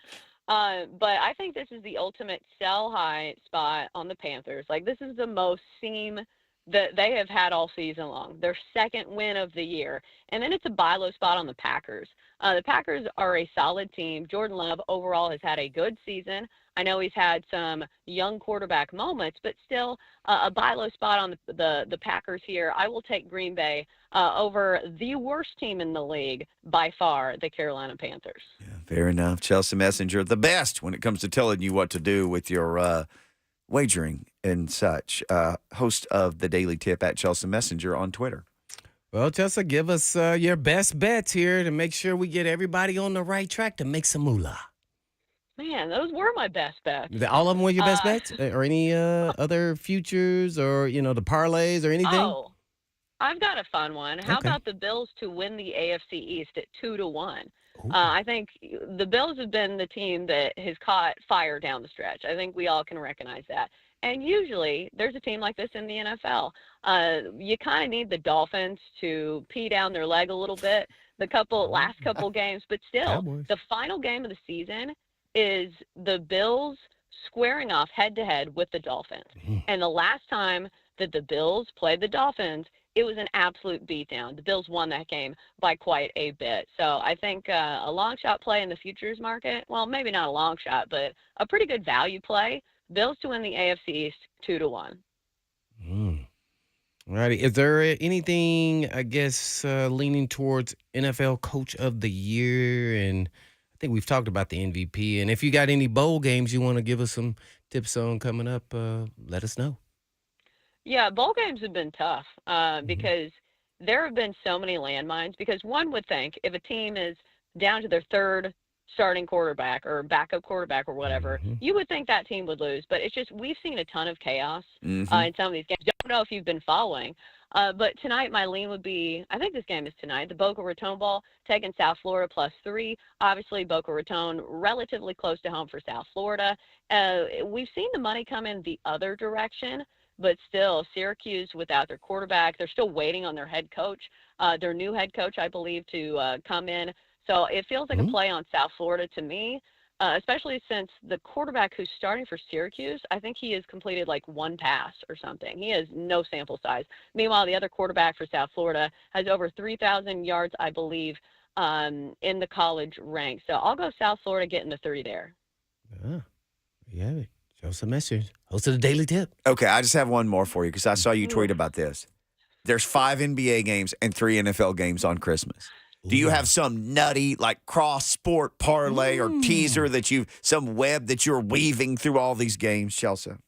But I think this is the ultimate sell high spot on the Panthers. Like, this is the most seam that they have had all season long. Their second win of the year. And then it's a buy low spot on the Packers. The Packers are a solid team. Jordan Love overall has had a good season. I know he's had some young quarterback moments, but still a buy low spot on the Packers here. I will take Green Bay over the worst team in the league by far, the Carolina Panthers. Yeah, fair enough. Chelsa Messinger, the best when it comes to telling you what to do with your wagering and such. Host of the Daily Tip at Chelsa Messinger on Twitter. Well, Chelsa, give us your best bets here to make sure we get everybody on the right track to make some moolah. Man, those were my best bets. All of them were your best bets? Or any other futures or, the parlays or anything? Oh, I've got a fun one. How about the Bills to win the AFC East at 2-1? I think the Bills have been the team that has caught fire down the stretch. I think we all can recognize that. And usually there's a team like this in the NFL. You kind of need the Dolphins to pee down their leg a little bit last couple games. But still, Cowboys. The final game of the season is the Bills squaring off head-to-head with the Dolphins. And the last time that the Bills played the Dolphins, it was an absolute beatdown. The Bills won that game by quite a bit. So I think a long shot play in the futures market, well, maybe not a long shot, but a pretty good value play. Bills to win the AFC East 2-1. All righty. Is there anything, I guess, leaning towards NFL Coach of the Year? And I think we've talked about the MVP. And if you got any bowl games you want to give us some tips on coming up, let us know. Yeah, bowl games have been tough because there have been so many landmines. Because one would think if a team is down to their third starting quarterback or backup quarterback or whatever, you would think that team would lose. But it's just we've seen a ton of chaos in some of these games. Don't know if you've been following. But tonight my lean would be, I think this game is tonight, the Boca Raton Bowl, taking South Florida +3. Obviously, Boca Raton relatively close to home for South Florida. We've seen the money come in the other direction. But still, Syracuse without their quarterback, they're still waiting on their head coach, their new head coach, I believe, to come in. So it feels like a play on South Florida to me, especially since the quarterback who's starting for Syracuse, I think he has completed like one pass or something. He has no sample size. Meanwhile, the other quarterback for South Florida has over 3,000 yards, I believe, in the college ranks. So I'll go South Florida getting the 30 there. Yeah. Chelsa Messinger, host of the Daily Tip. Okay, I just have one more for you because I saw you tweet about this. There's 5 NBA games and 3 NFL games on Christmas. Do you have some nutty, like, cross-sport parlay or teaser some web that you're weaving through all these games, Chelsa?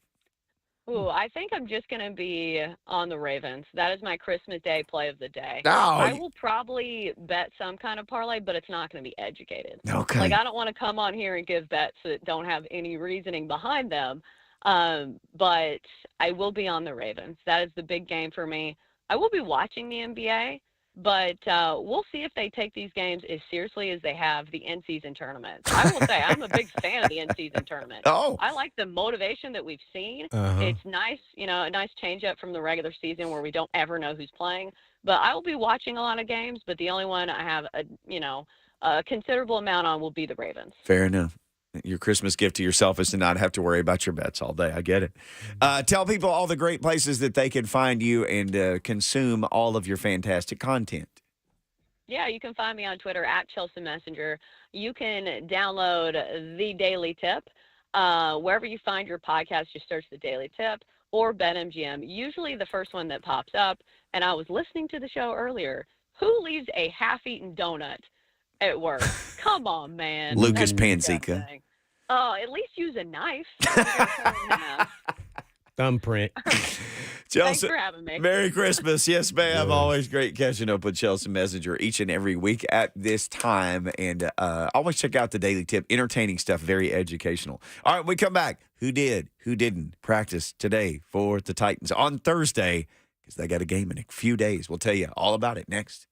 Ooh, I think I'm just going to be on the Ravens. That is my Christmas Day play of the day. No. I will probably bet some kind of parlay, but it's not going to be educated. Okay. Like, I don't want to come on here and give bets that don't have any reasoning behind them. But I will be on the Ravens. That is the big game for me. I will be watching the NBA, but we'll see if they take these games as seriously as they have the in-season tournaments. I will say I'm a big fan of the in-season tournament. Oh. I like the motivation that we've seen. Uh-huh. It's nice, a nice change up from the regular season where we don't ever know who's playing. But I will be watching a lot of games, but the only one I have a considerable amount on will be the Ravens. Fair enough. Your Christmas gift to yourself is to not have to worry about your bets all day. I get it. Tell people all the great places that they can find you and consume all of your fantastic content. Yeah, you can find me on Twitter at Chelsa Messinger. You can download The Daily Tip. Wherever you find your podcast, just search The Daily Tip or BetMGM. Usually the first one that pops up. And I was listening to the show earlier. Who leaves a half-eaten donut at work? Come on, man. Lucas That's Panzica. disgusting. Oh, at least use a knife. If you're gonna cut it in half. Thumbprint. Thanks Chelsea, for having me. Merry Christmas. Yes, ma'am. Always great catching up with Chelsa Messenger each and every week at this time. And always check out the Daily Tip. Entertaining stuff, very educational. All right, we come back. Who did, who didn't practice today for the Titans on Thursday? Because they got a game in a few days. We'll tell you all about it next.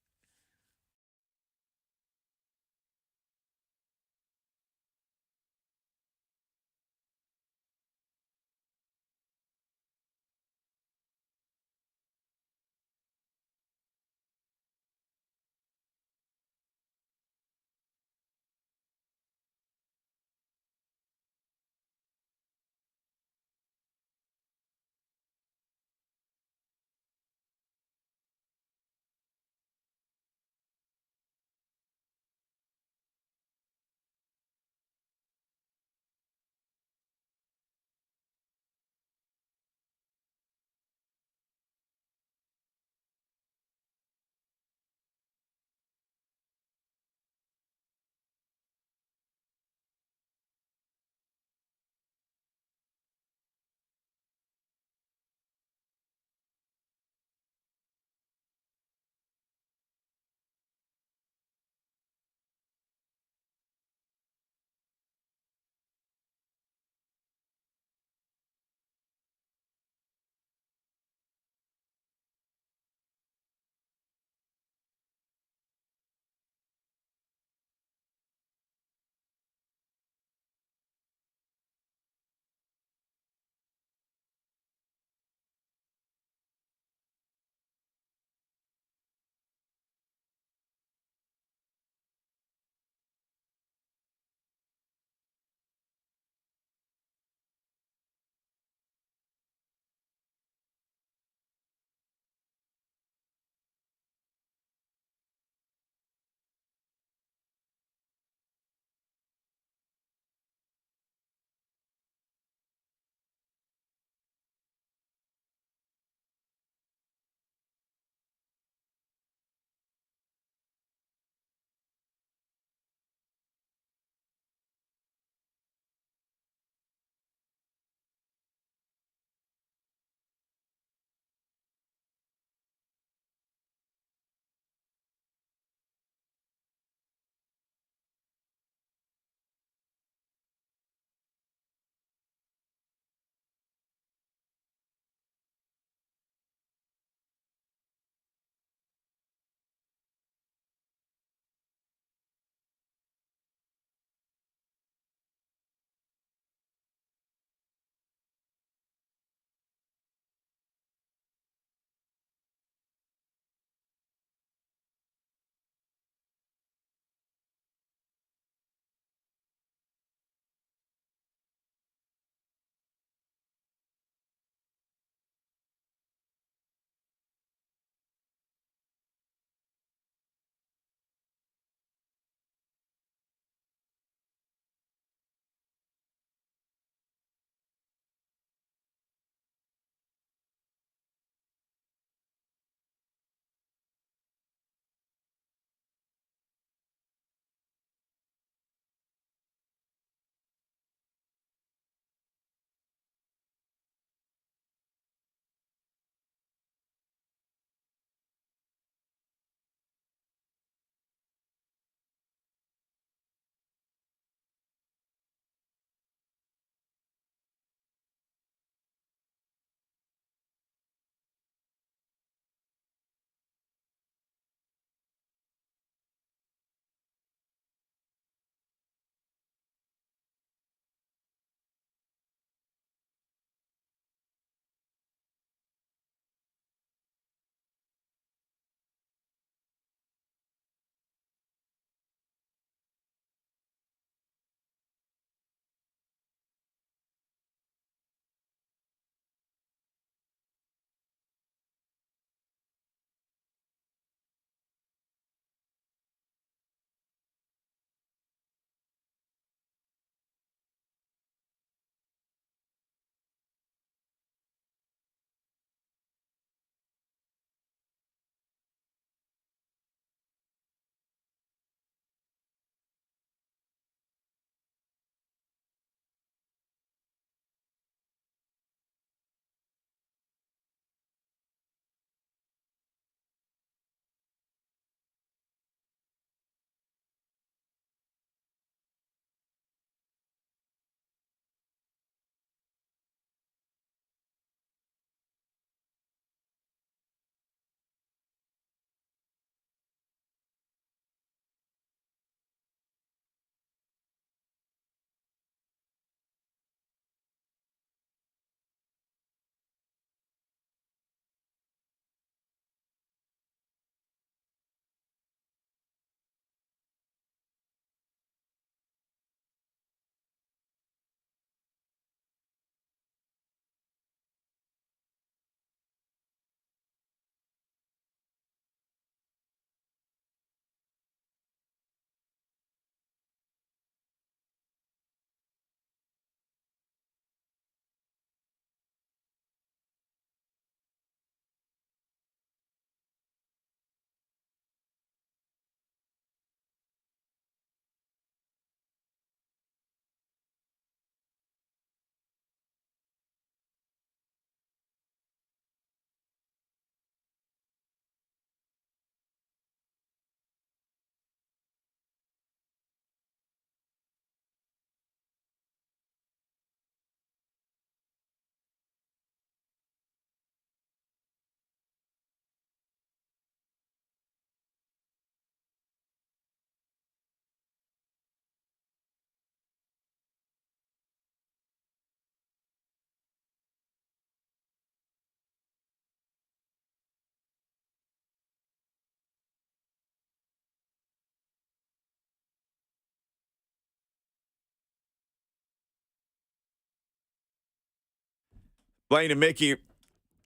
Blaine and Mickey,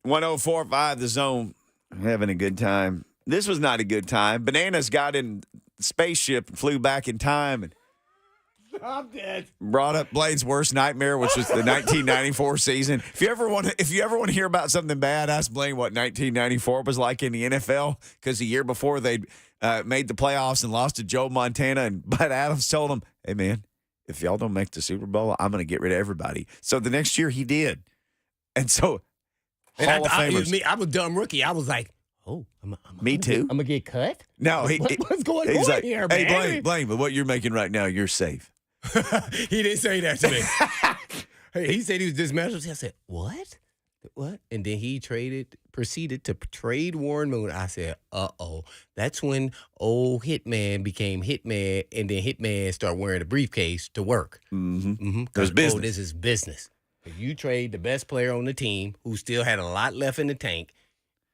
104.5 The Zone. Having a good time. This was not a good time. Bananas got in the spaceship and flew back in time and I'm dead. brought up Blaine's worst nightmare, which was the 1994 season. If you ever want to hear about something bad, ask Blaine what 1994 was like in the NFL, because the year before they made the playoffs and lost to Joe Montana, and Bud Adams told them, "Hey man, if y'all don't make the Super Bowl, I'm going to get rid of everybody." So the next year he did, and so Hall of Famers. I'm a dumb rookie. I was like, "Oh, Me too. I'm gonna get cut." No, What's going he's on like, here, "Hey man?" Blaine, but what you're making right now, you're safe." He didn't say that to me. Hey, he said he was dismantled. I said, "What? What?" And then he proceeded to trade Warren Moon. I said, "Uh-oh." That's when old Hitman became Hitman, and then Hitman started wearing a briefcase to work. Mm-hmm. It 'Cause, was business. this is business. If you trade the best player on the team who still had a lot left in the tank,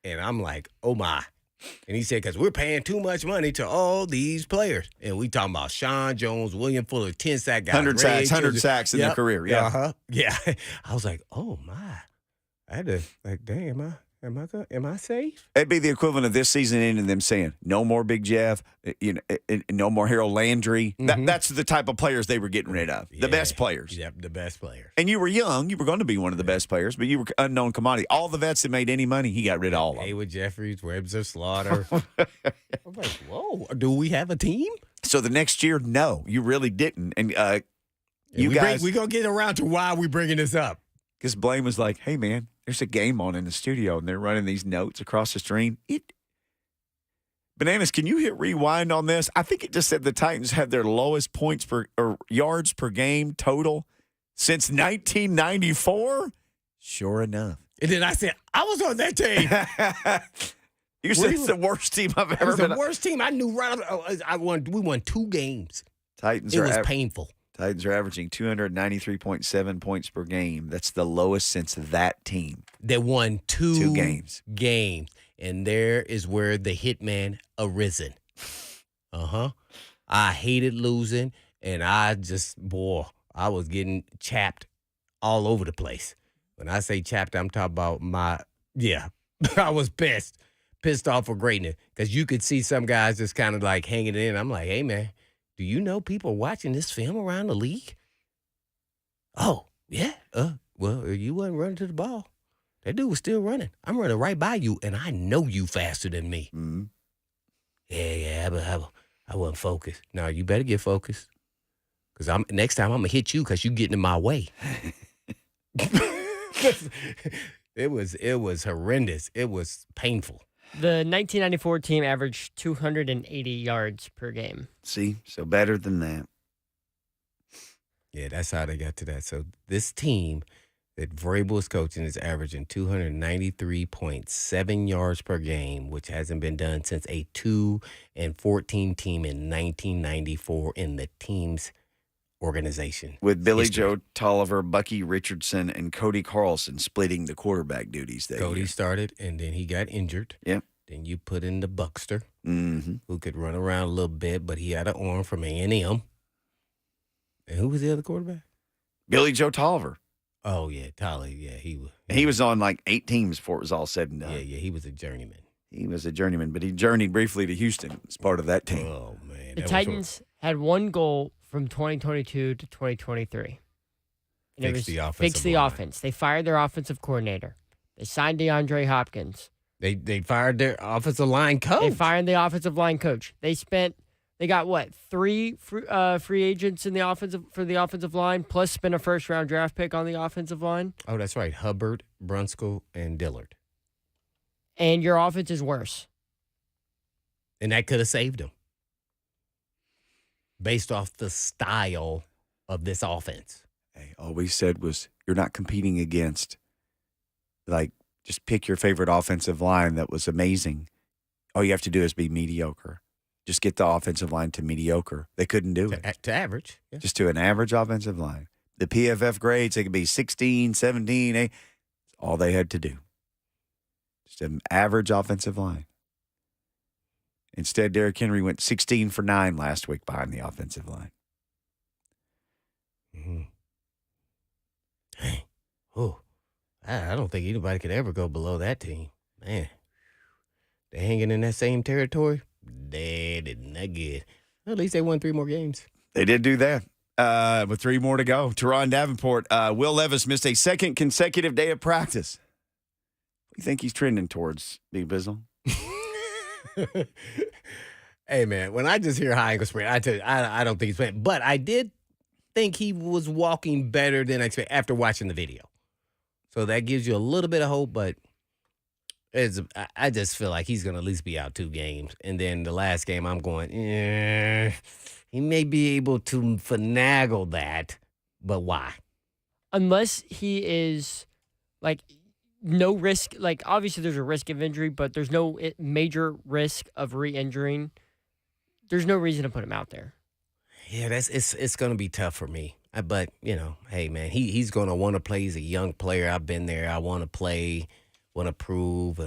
and I'm like, oh my. And he said, because we're paying too much money to all these players. And we talking about Sean Jones, William Fuller, 10-sack guys. 100 sacks in their career. Yeah. Uh-huh. Yeah. I was like, oh my. I had to, like, dang, am I safe? It'd be the equivalent of this season ending them saying, "No more Big Jeff, no more Harold Landry." Mhm. That's the type of players they were getting rid of. The best players. Yep, the best players. And you were young. You were going to be one of the best players, but you were unknown commodity. All the vets that made any money, he got rid of all of them. Haywood Jeffries, Webster Slaughter. I'm like, whoa, do we have a team? So the next year, no, you really didn't. And We're going to get around to why we bringing this up. because Blaine was like, "Hey, man, there's a game on in the studio, and they're running these notes across the stream." Bananas, can you hit rewind on this? I think it just said the Titans had their lowest points per or yards per game total since 1994. Sure enough. And then I said, I was on that team. You said it's the worst team I've It ever was been the on. worst team. I knew right off. We won 2 games. Titans It are was painful. Titans are averaging 293.7 points per game. That's the lowest since that team. They won 2 games. And there is where the hitman arisen. I hated losing, and I was getting chapped all over the place. When I say chapped, I'm talking about I was pissed off for greatness, because you could see some guys just kind of like hanging in. I'm like, hey, man, do you know people are watching this film around the league? Oh, yeah. Well, you wasn't running to the ball. That dude was still running. I'm running right by you, and I know you faster than me. Mm-hmm. Yeah, but I wasn't focused. No, you better get focused, because next time I'm going to hit you because you getting in my way. It was horrendous. It was painful. The 1994 team averaged 280 yards per game. See? So better than that. Yeah, that's how they got to that. So this team that Vrabel is coaching is averaging 293.7 yards per game, which hasn't been done since a 2-14 team in 1994 in the team's organization. With Billy history. Joe Tolliver, Bucky Richardson, and Cody Carlson splitting the quarterback duties that Cody year. started, and then he got injured. Yep. Then you put in the Buckster, Mm-hmm. who could run around a little bit, but he had an arm from A&M. And who was the other quarterback? Billy Joe Tolliver. Oh, yeah, Tyler. Yeah, he was. He was on like 8 teams before it was all said and done. Yeah, he was a journeyman. He was a journeyman, but he journeyed briefly to Houston as part of that team. Oh, man. The Titans had one goal from 2022 to 2023. And Fix the offensive fix the line. offense. They fired their offensive coordinator. They signed DeAndre Hopkins. They fired their offensive line coach. They fired the offensive line coach. They got what, 3 free agents for the offensive line, plus spent a first-round draft pick on the offensive line. Oh, that's right. Hubbard, Brunskill, and Dillard. And your offense is worse. And that could have saved them based off the style of this offense. Hey, all we said was you're not competing against, like, just pick your favorite offensive line that was amazing. All you have to do is be mediocre. Just get the offensive line to mediocre. They couldn't do it. To average. Yeah. Just to an average offensive line. The PFF grades, they could be 16, 17, 8. That's all they had to do. Just an average offensive line. Instead, Derrick Henry went 16 for 9 last week behind the offensive line. Mm-hmm. Hey, oh, I don't think anybody could ever go below that team. Man, they're hanging in that same territory. They did not good. Well, at least they won 3 more games. They did do that. With 3 more to go. Teron Davenport, Will Levis missed a second consecutive day of practice. You think he's trending towards Big Bizzle? Hey, man, when I just hear high ankle sprain, I tell you, I don't think he's playing. But I did think he was walking better than I expected after watching the video. So that gives you a little bit of hope, but I just feel like he's going to at least be out 2 games. And then the last game, I'm going, he may be able to finagle that, but why? Unless he is, like, no risk. Like, obviously there's a risk of injury, but there's no major risk of re-injuring. There's no reason to put him out there. Yeah, it's going to be tough for me. But, hey, man, he's going to want to play. He's a young player. I've been there. I want to play, want to prove.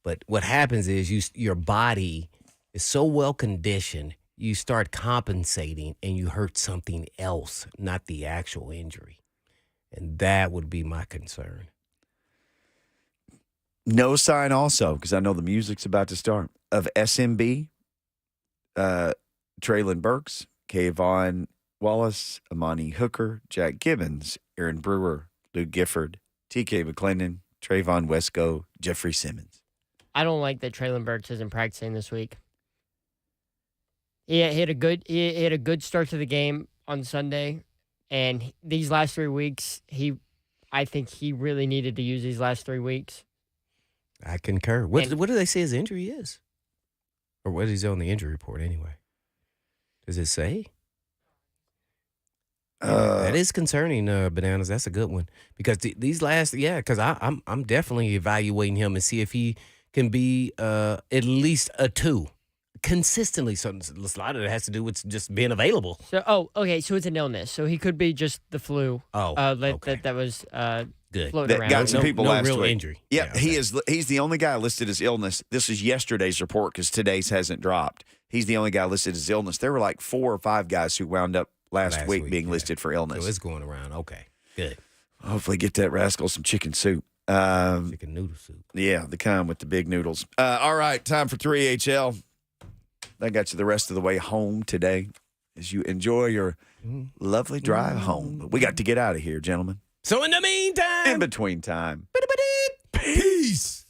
But what happens is your body is so well conditioned, you start compensating and you hurt something else, not the actual injury. And that would be my concern. No sign also, because I know the music's about to start, of SMB, Traylon Burks, Kayvon Wallace, Amani Hooker, Jack Gibbons, Aaron Brewer, Luke Gifford, TK McClendon, Trayvon Wesco, Jeffrey Simmons. I don't like that Traylon Burks isn't practicing this week. He had a good start to the game on Sunday, and these last 3 weeks, I think he really needed to use these last 3 weeks. I concur. What do they say his injury is? Or what is on the injury report anyway? Does it say? That is concerning, Bananas. That's a good one. Because these last, because I'm definitely evaluating him and see if he can be at least a 2 consistently. So a lot of it has to do with just being available. So, okay, so it's an illness. So he could be just the flu. Okay. That was Good. floating That around. got some people no last real week. injury. Yeah, he's the only guy listed as illness. This is yesterday's report because today's hasn't dropped. He's the only guy listed as illness. There were like 4 or 5 guys who wound up last week being listed for illness. So it's going around. Okay, good. Hopefully get that rascal some chicken soup. Chicken noodle soup. Yeah, the kind with the big noodles. All right, time for 3HL. That got you the rest of the way home today as you enjoy your lovely drive home. But we got to get out of here, gentlemen. So in the meantime. In between time. Peace.